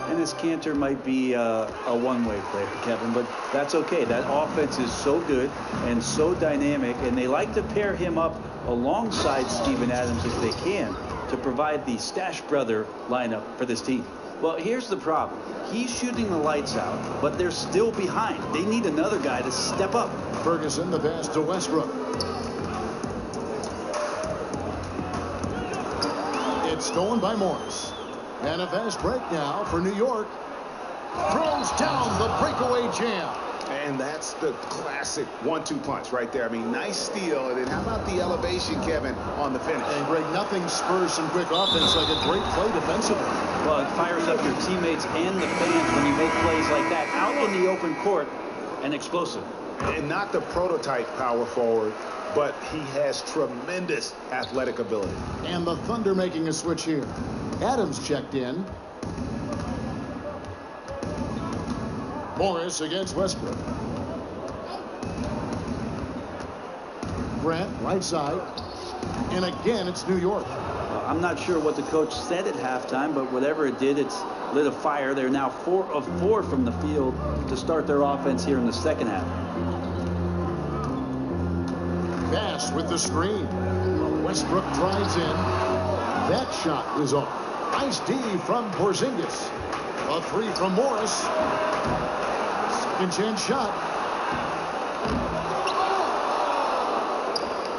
and this Cantor might be a one-way player, Kevin, but that's okay. That offense is so good and so dynamic, and they like to pair him up alongside Steven Adams if they can to provide the Stash Brother lineup for this team. Well, here's the problem. He's shooting the lights out, but they're still behind. They need another guy to step up. Ferguson, the pass to Westbrook. It's stolen by Morris. And a fast break now for New York. Throws down the breakaway jam. And that's the classic 1-2 punch right there. I mean, nice steal. And then how about the elevation, Kevin, on the finish? And Greg, nothing spurs some quick offense like a great play defensively. Well, it fires up your teammates and the fans when you make plays like that out in the open court and explosive. And not the prototype power forward, but he has tremendous athletic ability. And the Thunder making a switch here. Adams checked in. Morris against Westbrook. Grant, right side. And again, it's New York. I'm not sure what the coach said at halftime, but whatever it did, it's lit a fire. They're now 4 of 4 from the field to start their offense here in the second half. Bass with the screen. Westbrook drives in. That shot is off. Nice D from Porzingis. A three from Morris. Second chance shot.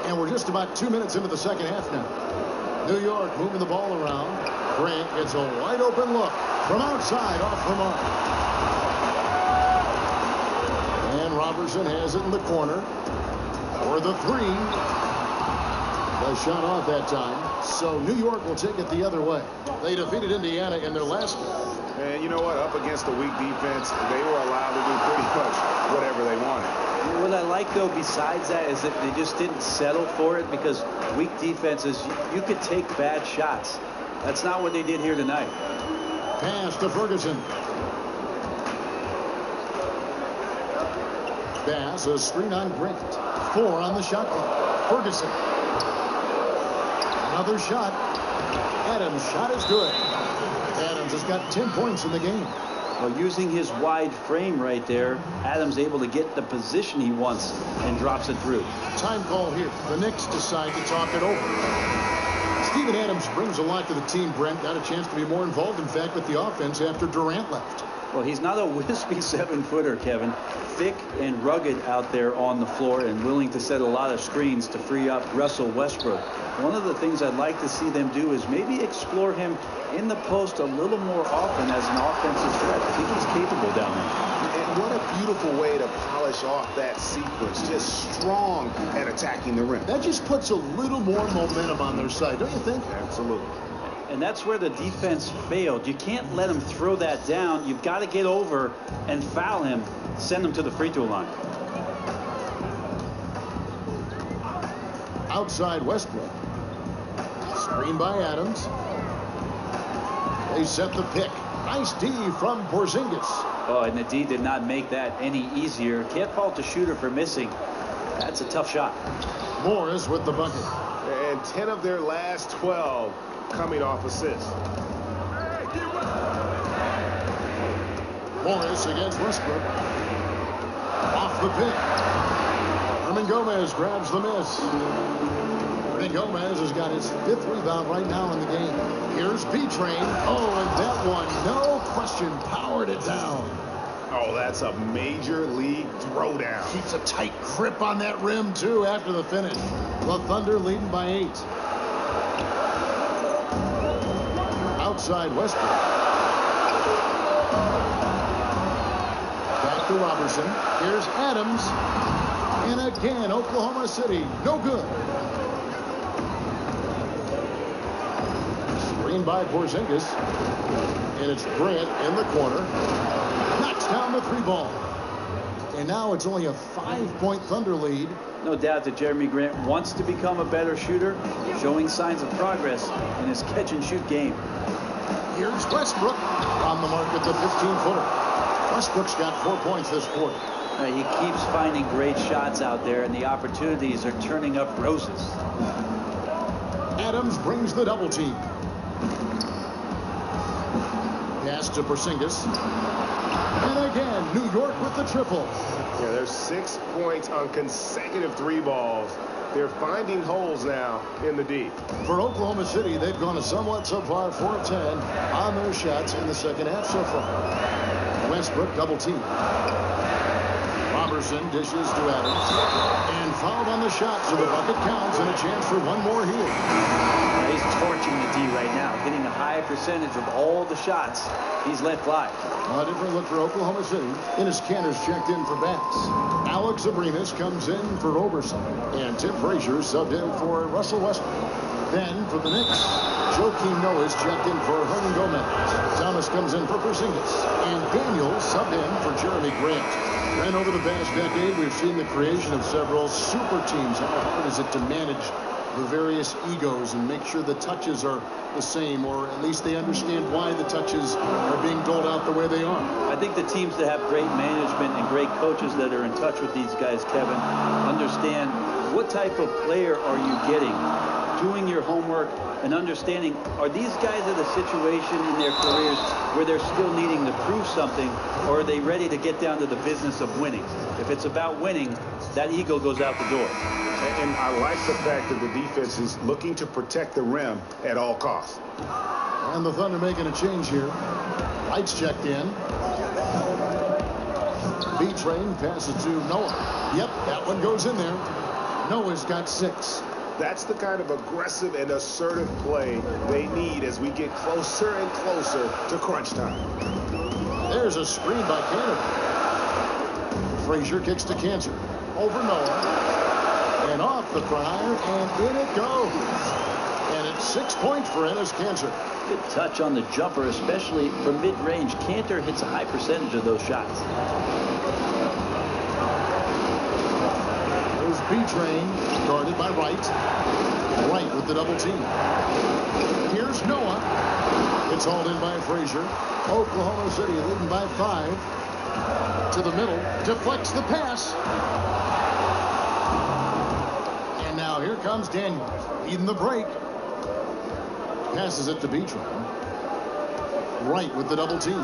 And we're just about 2 minutes into the second half now. New York moving the ball around. Grant gets a wide open look from outside off the mark. And Robertson has it in the corner for the three. The shot off that time. So New York will take it the other way. They defeated Indiana in their last game. And you know what? Up against the weak defense, they were allowed to do pretty much whatever they wanted. What I like, though, besides that, is that they just didn't settle for it, because weak defenses, you could take bad shots. That's not what they did here tonight. Pass to Ferguson. Bass, a screen on Grant. 4 on the shot clock. Ferguson. Another shot. Adams' shot is good. Adams has got 10 points in the game. Well, using his wide frame right there, Adams able to get the position he wants and drops it through. Time call here. The Knicks decide to talk it over. Steven Adams brings a lot to the team, Brent. Got a chance to be more involved, in fact, with the offense after Durant left. Well, he's not a wispy 7-footer, Kevin. Thick and rugged out there on the floor and willing to set a lot of screens to free up Russell Westbrook. One of the things I'd like to see them do is maybe explore him in the post a little more often as an offensive threat. I think he's capable down there. And what a beautiful way to polish off that sequence. Just strong at attacking the rim. That just puts a little more momentum on their side, don't you think? Absolutely. And that's where the defense failed. You can't let him throw that down. You've got to get over and foul him, send him to the free throw line. Outside Westbrook. Screen by Adams. They set the pick. Nice D from Porzingis. Oh, and the D did not make that any easier. Can't fault the shooter for missing. That's a tough shot. Morris with the bucket. And 10 of their last 12 coming off assists. Morris against Westbrook. Off the pick. Herman Gomez grabs the miss. Herman Gomez has got his 5th rebound right now in the game. Here's B-Train. Oh, and that one, no question, powered it down. Oh, that's a major league throwdown. Keeps a tight grip on that rim, too, after the finish. The Thunder leading by 8. Outside Westbrook. Back to Robertson. Here's Adams. And again, Oklahoma City, no good. Screen by Porzingis. And it's Grant in the corner. Knocks down the 3-ball. And now it's only a 5-point Thunder lead. No doubt that Jeremy Grant wants to become a better shooter, showing signs of progress in his catch-and-shoot game. Here's Westbrook on the mark at the 15-footer. Westbrook's got 4 points this quarter. He keeps finding great shots out there, and the opportunities are turning up roses. Adams brings the double team. Pass to Porzingis. And again, New York with the triple. Yeah, there's 6 points on consecutive 3 balls. They're finding holes now in the D. For Oklahoma City, they've gone a somewhat subpar 4 of 10 on their shots in the second half so far. Westbrook double team. Robertson dishes to Adams. And fouled on the shot, so the bucket counts and a chance for one more here. He's torching the D right now, getting a high percentage of all the shots he's let fly. A different look for Oklahoma City. Enes Kanter's checked in for Bass. Alex Abrinas comes in for Roberson. And Tim Frazier subbed in for Russell Westbrook. Then for the Knicks, Joakim Noah's checked in for Hernan Gomez. Thomas comes in for Porzingis. And Daniel subbed in for Jeremy Grant. And over the past decade, we've seen the creation of several super teams. How hard is it to manage the various egos and make sure the touches are the same, or at least they understand why the touches are being doled out the way they are? I think the teams that have great management and great coaches that are in touch with these guys, Kevin, understand what type of player are you getting doing your homework and understanding, are these guys at a situation in their careers where they're still needing to prove something, or are they ready to get down to the business of winning? If it's about winning, that ego goes out the door. And I like the fact that the defense is looking to protect the rim at all costs. And the Thunder making a change here. Lights checked in. B-Train passes to Noah. Yep, that one goes in there. Noah's got 6. That's the kind of aggressive and assertive play they need as we get closer and closer to crunch time. There's a screen by Canada. Frazier kicks to Cantor. Over Noah. And off the prior, and in it goes. And it's 6 points for Enes Kanter. Good touch on the jumper, especially from mid-range. Cantor hits a high percentage of those shots. There's B-Train, guarded by Wright. Wright with the double team. Here's Noah. It's hauled in by Frazier. Oklahoma City leading by 5. To the middle, deflects the pass. And now here comes Daniels, leading the break. Passes it to B-Train. Wright with the double team.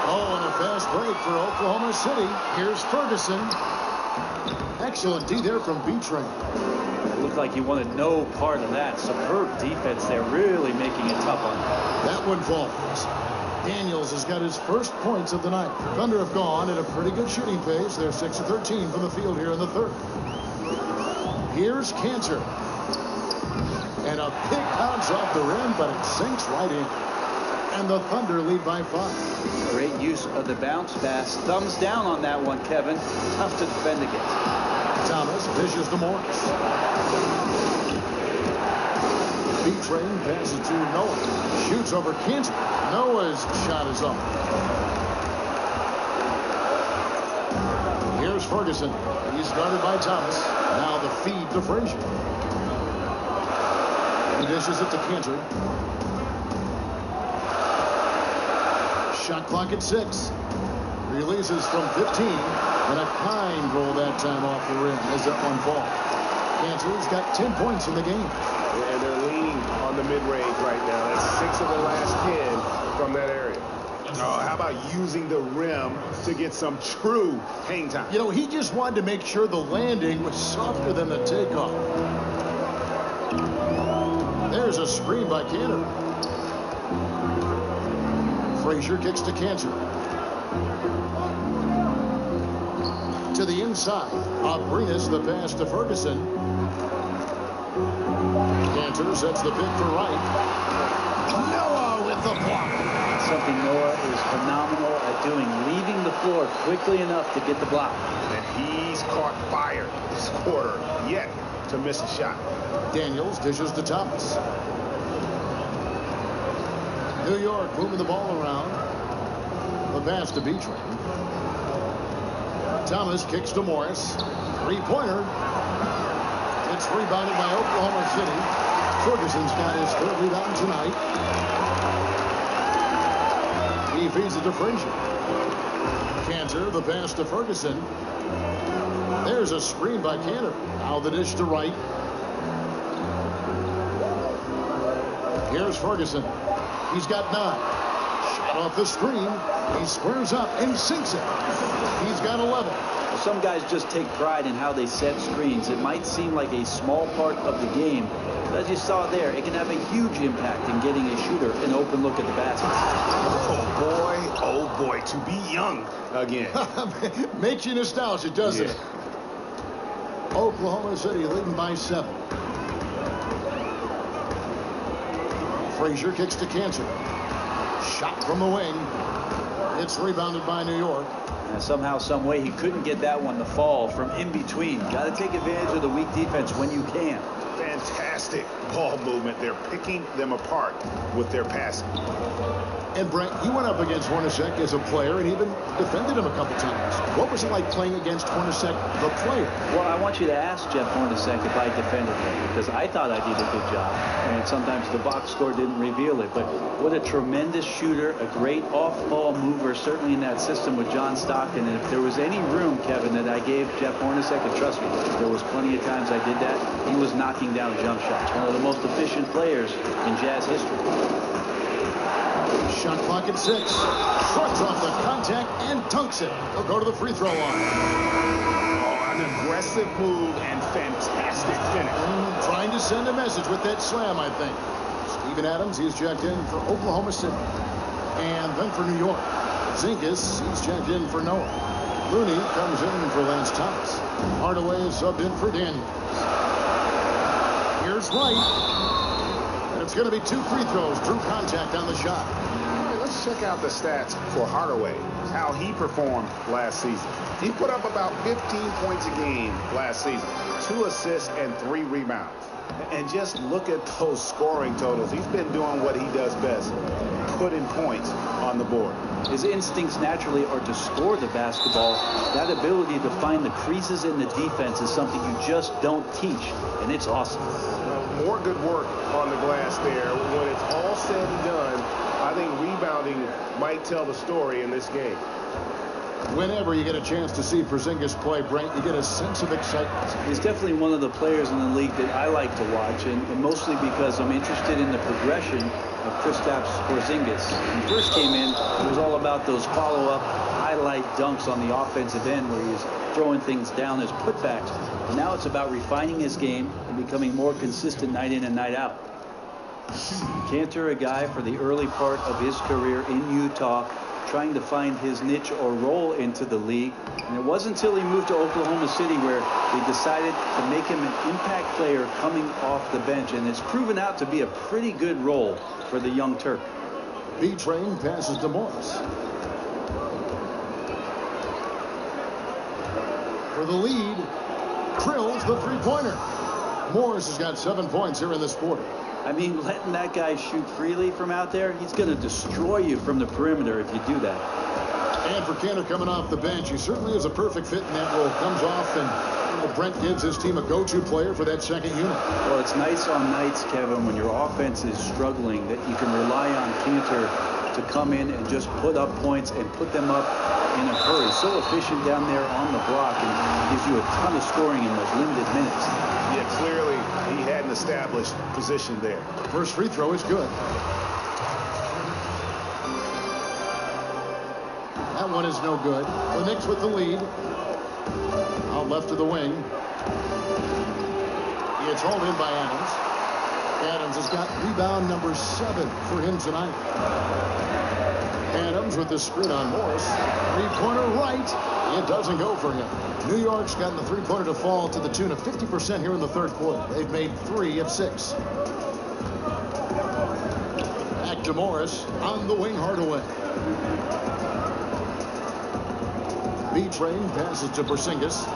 Oh, and a fast break for Oklahoma City. Here's Ferguson. Excellent D there from B-Train. It looked like he wanted no part of that. Superb defense there, really making it tough on him. That one falls. Daniels has got his first points of the night. Thunder have gone at a pretty good shooting pace. They're 6 of 13 from the field here in the third. Here's Cantor. And a pick bounce off the rim, but it sinks right in. And the Thunder lead by 5. Great use of the bounce pass. Thumbs down on that one, Kevin. Tough to defend against. Thomas dishes to Morris. B-Train passes to Noah. Shoots over Cantor. Noah's shot is up. Here's Ferguson. He's guarded by Thomas. Now the feed to Frazier. He dishes it to Cantor. Shot clock at 6. Releases from 15. And a kind roll that time off the rim as that one falls. Cantor's got 10 points in the game. Yeah, and they're leaning on the mid-range right now. That's 6 of the last 10 from that area. Oh, how about using the rim to get some true hang time? You know, he just wanted to make sure the landing was softer than the takeoff. There's a screen by Cantor. Frazier kicks to Cantor. To the inside. Abrinas the pass to Ferguson. Cantor sets the pick for Wright. Noah with the block. Something Noah is phenomenal at doing, leaving the floor quickly enough to get the block. And he's caught fire this quarter, yet to miss a shot. Daniels dishes to Thomas. New York moving the ball around. The pass to B-Train. Thomas kicks to Morris. Three-pointer. It's rebounded by Oklahoma City. Ferguson's got his third rebound tonight. He feeds it to Frazier. Cantor, the pass to Ferguson. There's a screen by Cantor. Now the dish to Wright. Here's Ferguson. He's got 9. Shot off the screen. He squares up and sinks it. He's got 11. Some guys just take pride in how they set screens. It might seem like a small part of the game, but as you saw there, it can have a huge impact in getting a shooter an open look at the basket. Oh boy, to be young again. Makes you nostalgic, doesn't it? Oklahoma City leading by 7. Frazier kicks to Cantor. Shot from the wing. It's rebounded by New York. And somehow, some way, he couldn't get that one to fall from in between. Got to take advantage of the weak defense when you can. Fantastic ball movement. They're picking them apart with their passing. And Brent, you went up against Hornacek as a player and even defended him a couple times. What was it like playing against Hornacek, the player? Well, I want you to ask Jeff Hornacek if I defended him, because I thought I did a good job. And sometimes the box score didn't reveal it. But what a tremendous shooter, a great off-ball mover, certainly in that system with John Stockton. And if there was any room, Kevin, that I gave Jeff Hornacek, and trust me, there was plenty of times I did that, he was knocking down jump shots. shots, one of the most efficient players in Jazz history. Shot clock at 6. Shrugs off the contact and dunks it. He'll go to the free throw line. Oh, an aggressive move and fantastic finish. Trying to send a message with that slam, I think. Steven Adams, he's checked in for Oklahoma City. And then for New York. Porzingis, he's checked in for Noah. Looney comes in for Lance Thomas. Hardaway is subbed in for Daniels. Here's White. And it's going to be 2 free throws. Drew contact on the shot. All right, let's check out the stats for Hardaway, how he performed last season. He put up about 15 points a game last season, 2 assists and 3 rebounds. And just look at those scoring totals. He's been doing what he does best, putting points on the board. His instincts naturally are to score the basketball. That ability to find the creases in the defense is something you just don't teach, and it's awesome. More good work on the glass there. When it's all said and done, I think rebounding might tell the story in this game. Whenever you get a chance to see Porzingis play, Brent, you get a sense of excitement. He's definitely one of the players in the league that I like to watch, and mostly because I'm interested in the progression of Kristaps Porzingis. When he first came in, it was all about those follow-up highlight dunks on the offensive end where he's throwing things down as putbacks. And now it's about refining his game and becoming more consistent night in and night out. Cantor, a guy for the early part of his career in Utah, trying to find his niche or role into the league. And it wasn't until he moved to Oklahoma City where they decided to make him an impact player coming off the bench. And it's proven out to be a pretty good role for the young Turk. B-Train passes to Morris. For the lead, Krill's the three-pointer. Morris has got 7 points here in this quarter. I mean, letting that guy shoot freely from out there, he's going to destroy you from the perimeter if you do that. And for Cantor coming off the bench, he certainly is a perfect fit in that role. Comes off and Brent gives his team a go-to player for that second unit. Well, it's nice on nights, Kevin, when your offense is struggling, that you can rely on Cantor to come in and just put up points and put them up in a hurry. So efficient down there on the block, and gives you a ton of scoring in those limited minutes. Yeah, clearly he had an established position there. First free throw is good. That one is no good. The Knicks with the lead. Out left of the wing. It's hauled in by Adams. Adams has got rebound number 7 for him tonight. Adams with the screen on Morris. Three-pointer right. It doesn't go for him. New York's gotten the three-pointer to fall to the tune of 50% here in the third quarter. They've made 3 of 6. Back to Morris on the wing, Hardaway. B-Train passes to Porzingis.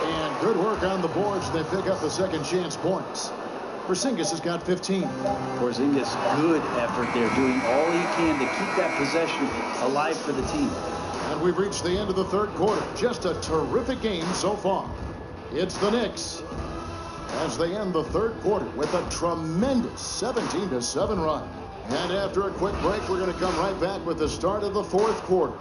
And good work on the boards. They pick up the second chance points. Porzingis has got 15. Porzingis, good effort there, doing all he can to keep that possession alive for the team. And we've reached the end of the third quarter. Just a terrific game so far. It's the Knicks as they end the third quarter with a tremendous 17-7 run. And after a quick break, we're going to come right back with the start of the fourth quarter.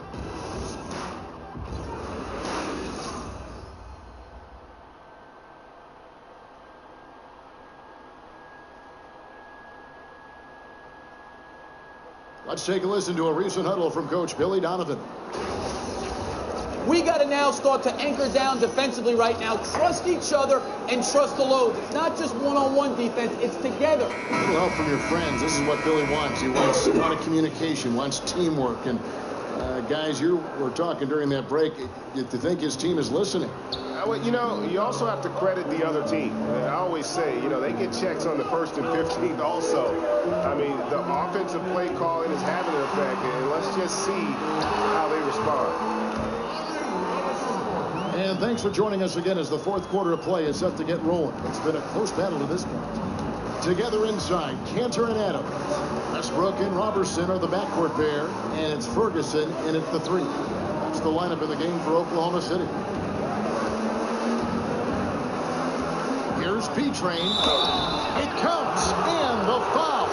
Let's take a listen to a recent huddle from Coach Billy Donovan. We got to now start to anchor down defensively right now, trust each other, and trust the load. It's not just one-on-one defense, it's together. A little help from your friends. This is what Billy wants. He wants a lot of communication, wants teamwork. And guys, you were talking during that break. You think his team is listening? Well, you know, you also have to credit the other team. I always say, you know, they get checks on the 1st and 15th also. I mean, the offensive play calling is having an effect, and let's just see how they respond. And thanks for joining us again as the fourth quarter of play is set to get rolling. It's been a close battle to this point. Together inside, Cantor and Adams. Westbrook and Robertson are the backcourt pair, and it's Ferguson in at the 3. That's the lineup in the game for Oklahoma City. Here's B-Train. It counts, and the foul.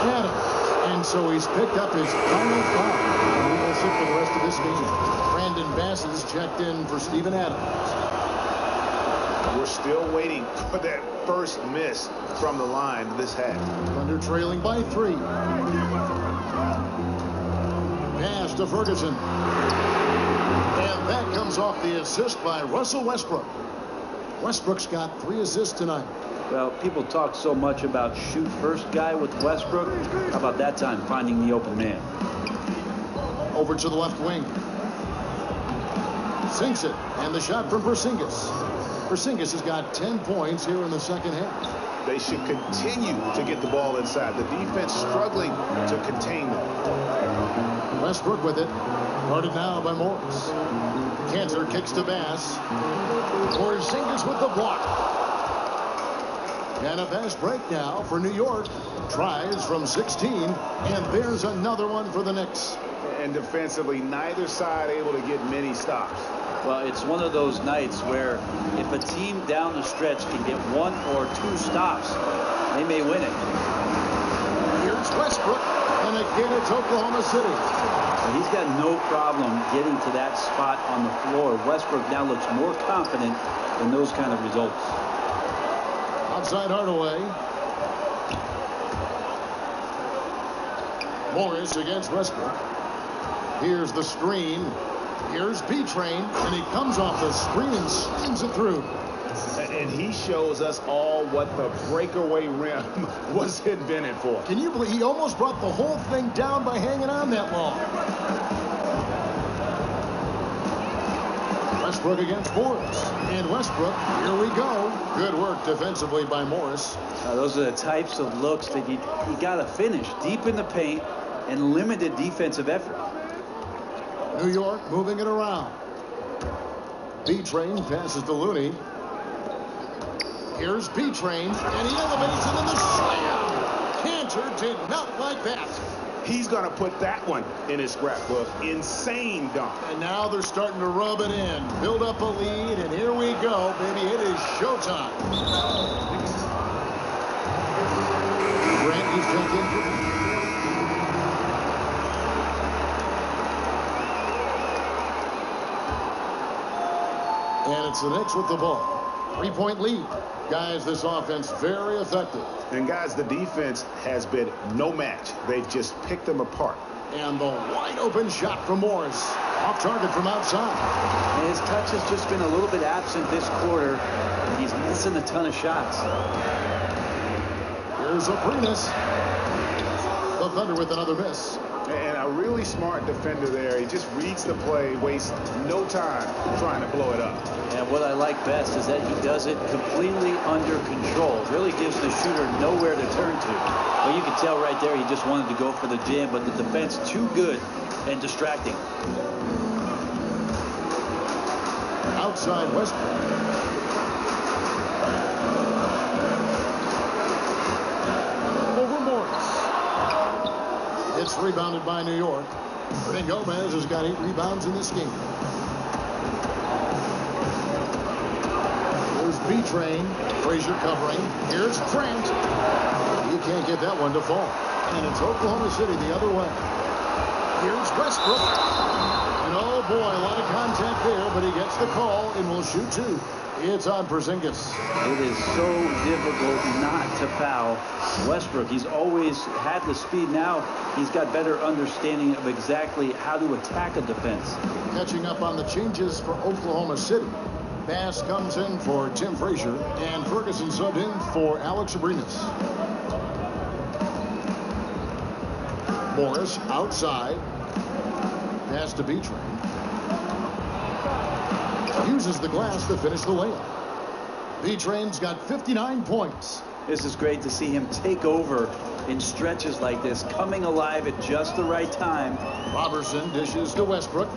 Adams. And so he's picked up his final foul. And he will sit for the rest of this game. Brandon Bass is checked in for Steven Adams. We're still waiting for that first miss from the line this half. Thunder trailing by 3. Pass to Ferguson. And that comes off the assist by Russell Westbrook. Westbrook's got 3 assists tonight. Well, people talk so much about shoot first guy with Westbrook. How about that time finding the open man? Over to the left wing. Sinks it. And the shot from Porzingis. Porzingis has got 10 points here in the second half. They should continue to get the ball inside. The defense struggling to contain them. Westbrook with it. Guarded now by Morris. Cantor kicks to Bass. Porzingis with the block. And a fast break now for New York. Tries from 16. And there's another one for the Knicks. And defensively, neither side able to get many stops. Well, it's one of those nights where if a team down the stretch can get 1 or 2 stops, they may win it. Here's Westbrook, and again it's Oklahoma City. And he's got no problem getting to that spot on the floor. Westbrook now looks more confident in those kind of results. Outside Hardaway. Morris against Westbrook. Here's the screen. Here's B-Train, and he comes off the screen and slams it through. And he shows us all what the breakaway rim was invented for. Can you believe he almost brought the whole thing down by hanging on that long? Westbrook against Morris. And Westbrook, here we go. Good work defensively by Morris. Those are the types of looks that you got to finish deep in the paint and limited defensive effort. New York moving it around. B-Train passes to Looney. Here's B-Train, and he elevates it in the slam. Cantor did not like that. He's going to put that one in his scrapbook. Insane dunk. And now they're starting to rub it in. Build up a lead, and here we go, baby. It is showtime. Grant, he's checked in. And it's the Knicks with the ball. 3-point lead. Guys, this offense very effective. And guys, the defense has been no match. They've just picked them apart. And the wide open shot from Morris. Off target from outside. And his touch has just been a little bit absent this quarter. He's missing a ton of shots. Here's Aprinas. The Thunder with another miss. And a really smart defender there. He just reads the play, wastes no time trying to blow it up. And what I like best is that he does it completely under control. Really gives the shooter nowhere to turn to. Well, you can tell right there he just wanted to go for the jam, but the defense too good and distracting. Outside Westbrook. Over Morris. It's rebounded by New York. Hernan Gomez has got 8 rebounds in this game. Here's B-Train. Frazier covering. Here's Grant. You can't get that one to fall. And it's Oklahoma City the other way. Here's Westbrook. And oh boy, a lot of contact there, but he gets the call and will shoot 2. It's on Porzingis. It is so difficult not to foul Westbrook. He's always had the speed. Now he's got better understanding of exactly how to attack a defense. Catching up on the changes for Oklahoma City. Bass comes in for Tim Frazier, and Ferguson subbed in for Alex Abrinas. Morris outside. Pass to B-Train. Uses the glass to finish the layup. B-Train's got 59 points. This is great to see him take over in stretches like this, coming alive at just the right time. Robertson dishes to Westbrook.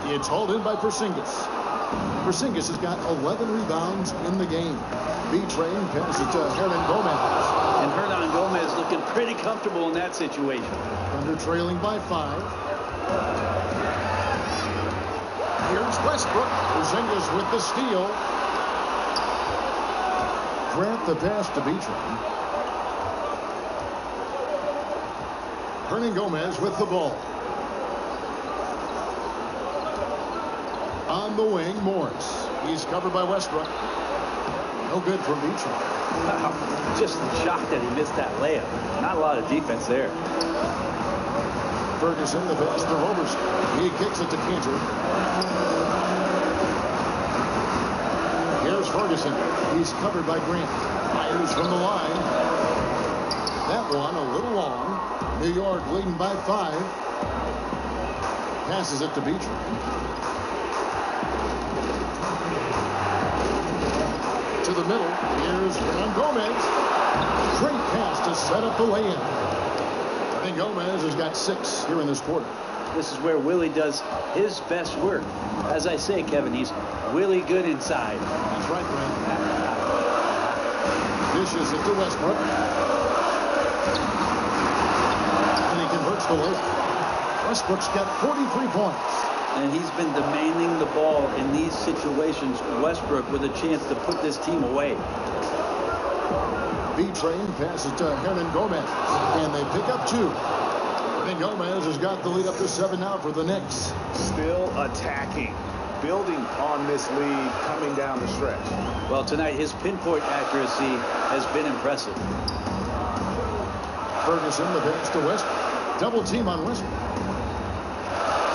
It's hauled in by Porzingis. Porzingis has got 11 rebounds in the game. B-Train passes it to Hernan Gomez. And Hernan Gomez looking pretty comfortable in that situation. Thunder trailing by 5. Here's Westbrook. Porzingis with the steal. Grant the pass to B-Train. Hernan Gomez with the ball. On the wing, Morris. He's covered by Westbrook. No good from Beecham. Wow. Just shocked that he missed that layup. Not a lot of defense there. Ferguson, the pass for Roberson. He kicks it to Cantor. Here's Ferguson. He's covered by Grant. Fires from the line. That one a little long. New York leading by 5. Passes it to Beecham. To the middle. Here's Hernan Gomez. Great pass to set up the lay-in. Hernan Gomez has got 6 here in this quarter. This is where Willie does his best work. As I say, Kevin, he's Willie good inside. That's right, Brent. Dishes it to Westbrook. And he converts the layup. Westbrook's got 43 points. And he's been demanding the ball in these situations. Westbrook with a chance to put this team away. B-Train passes to Hernan Gomez. And they pick up 2. Hernan Gomez has got the lead up to 7 now for the Knicks. Still attacking. Building on this lead coming down the stretch. Well, tonight his pinpoint accuracy has been impressive. Ferguson, the pass to Westbrook. Double team on Westbrook.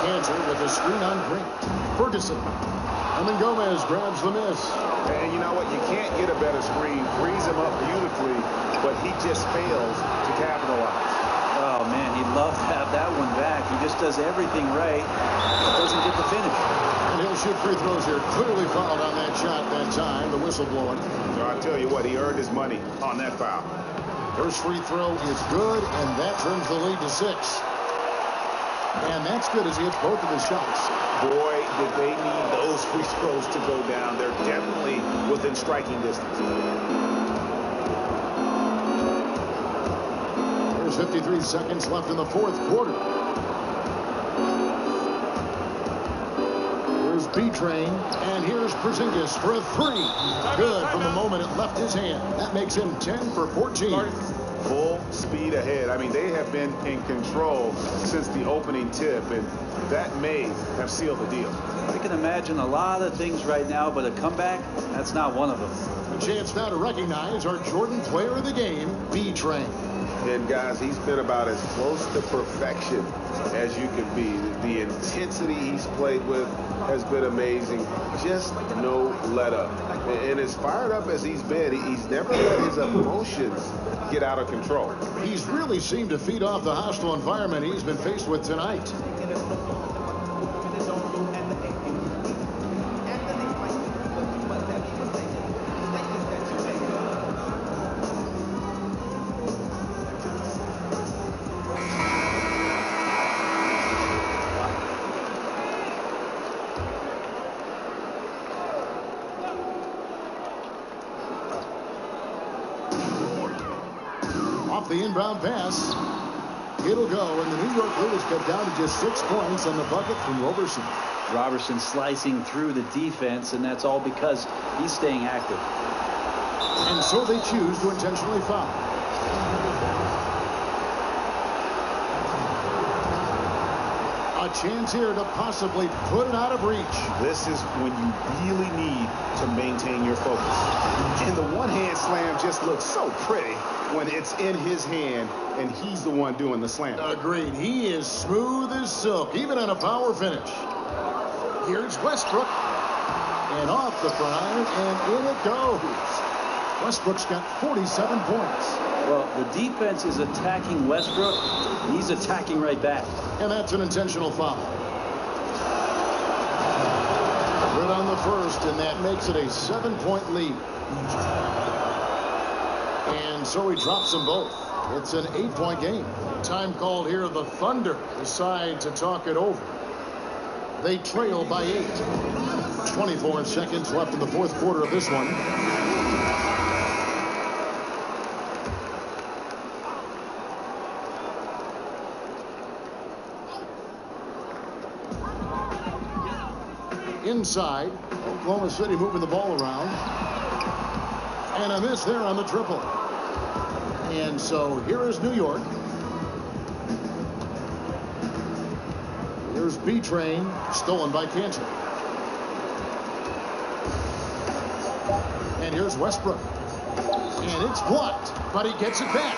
Cantor with a screen on Grant. Ferguson. And then Gomez grabs the miss. And you know what? You can't get a better screen. Frees him up beautifully, but he just fails to capitalize. Oh, man, he'd love to have that one back. He just does everything right. Doesn't get the finish. And he'll shoot free throws here. Clearly fouled on that shot that time. The whistle blowing. So I tell you what, he earned his money on that foul. First free throw is good, and that turns the lead to 6. And that's good as he hits both of his shots. Boy, did they need those free throws to go down. They're definitely within striking distance. There's 53 seconds left in the 4th quarter. Here's B-Train, and here's Porzingis for a 3. Good from the moment it left his hand. That makes him 10 for 14. Full speed ahead. I mean, they have been in control since the opening tip, and that may have sealed the deal. I can imagine a lot of things right now, but a comeback, that's not one of them. A chance now to recognize our Jordan player of the game, B-Train. And guys, he's been about as close to perfection as you can be. The intensity he's played with has been amazing. Just no let up. And as fired up as he's been, he's never let his emotions get out of control. He's really seemed to feed off the hostile environment he's been faced with tonight. The inbound pass. It'll go, and the New York lead is cut down to just 6 points on the bucket from Roberson. Roberson slicing through the defense, and that's all because he's staying active. And so they choose to intentionally foul. A chance here to possibly put it out of reach. This is when you really need to maintain your focus. And the one-hand slam just looks so pretty when it's in his hand and he's the one doing the slam. Agreed. He is smooth as silk, even on a power finish. Here's Westbrook. And off the front, and in it goes. Westbrook's got 47 points. Well, the defense is attacking Westbrook. He's attacking right back. And that's an intentional foul. Good on the first, and that makes it a 7-point lead. And so he drops them both. It's an 8-point game. Time called here. The Thunder decide to talk it over. They trail by 8. 24 seconds left in the 4th quarter of this one. Inside, Oklahoma City moving the ball around. And a miss there on the triple. And so here is New York. Here's B-Train, stolen by Cantor. And here's Westbrook. And it's blocked, but he gets it back.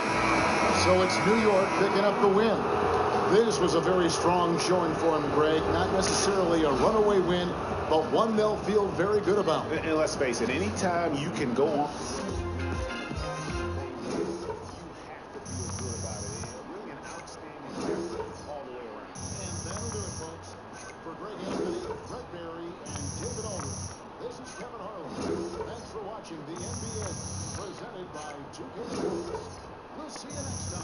So it's New York picking up the win. This was a very strong showing for him, Greg. Not necessarily a runaway win, but one they'll feel very good about. And let's face it, anytime you can go on. Watching the NBA, presented by 2K Sports. We'll see you next time.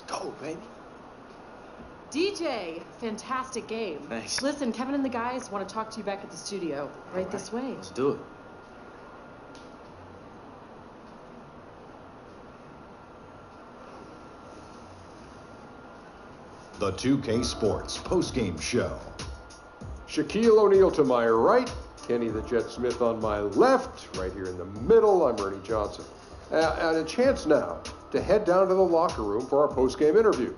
Go, baby. DJ, fantastic game. Thanks. Listen, Kevin and the guys want to talk to you back at the studio. Right this way. Let's do it. The 2K Sports postgame show. Shaquille O'Neal to my right, Kenny the Jet Smith on my left, right here in the middle, I'm Ernie Johnson. And a chance now to head down to the locker room for our postgame interview.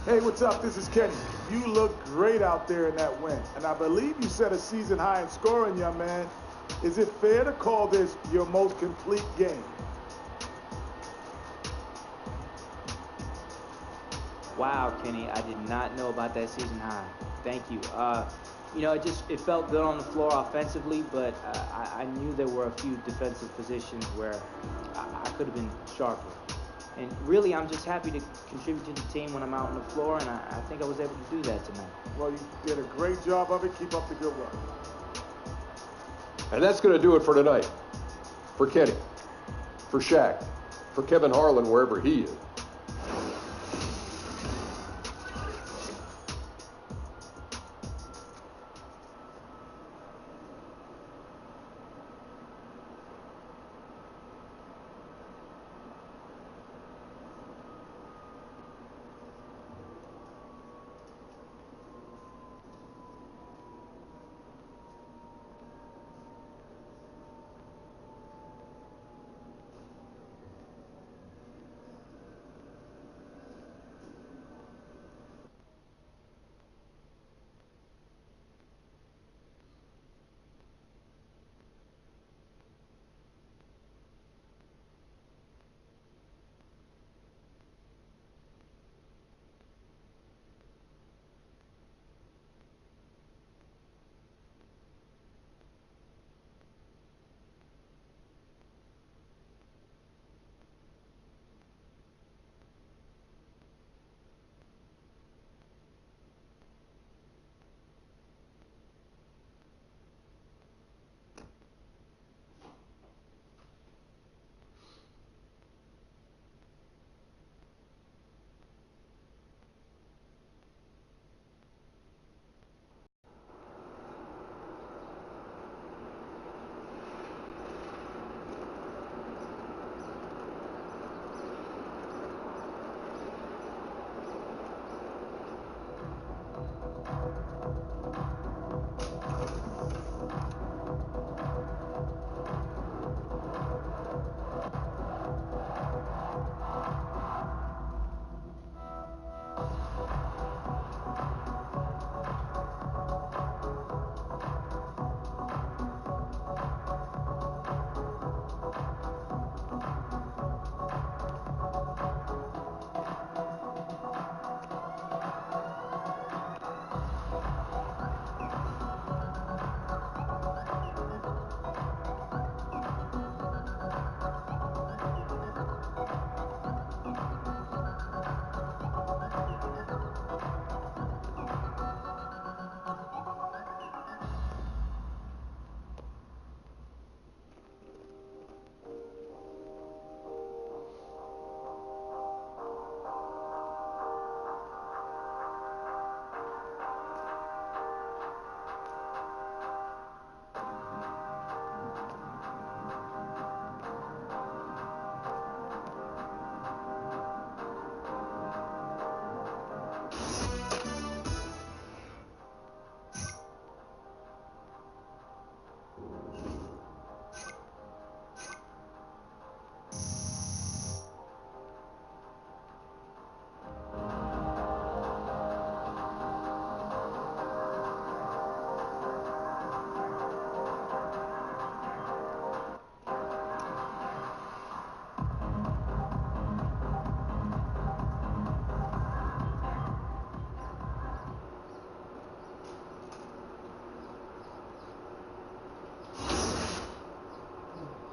Hey, what's up? This is Kenny. You look great out there in that win. And I believe you set a season high in scoring, young man. Is it fair to call this your most complete game? Wow, Kenny, I did not know about that season high. Thank you. You know, it felt good on the floor offensively, but I knew there were a few defensive positions where I could have been sharper. And really, I'm just happy to contribute to the team when I'm out on the floor, and I think I was able to do that tonight. Well, you did a great job of it. Keep up the good work. And that's going to do it for tonight. For Kenny, for Shaq, for Kevin Harlan, wherever he is.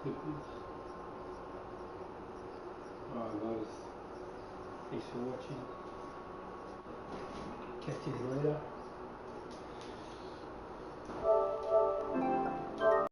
Alright guys, thanks for watching. Catch you later.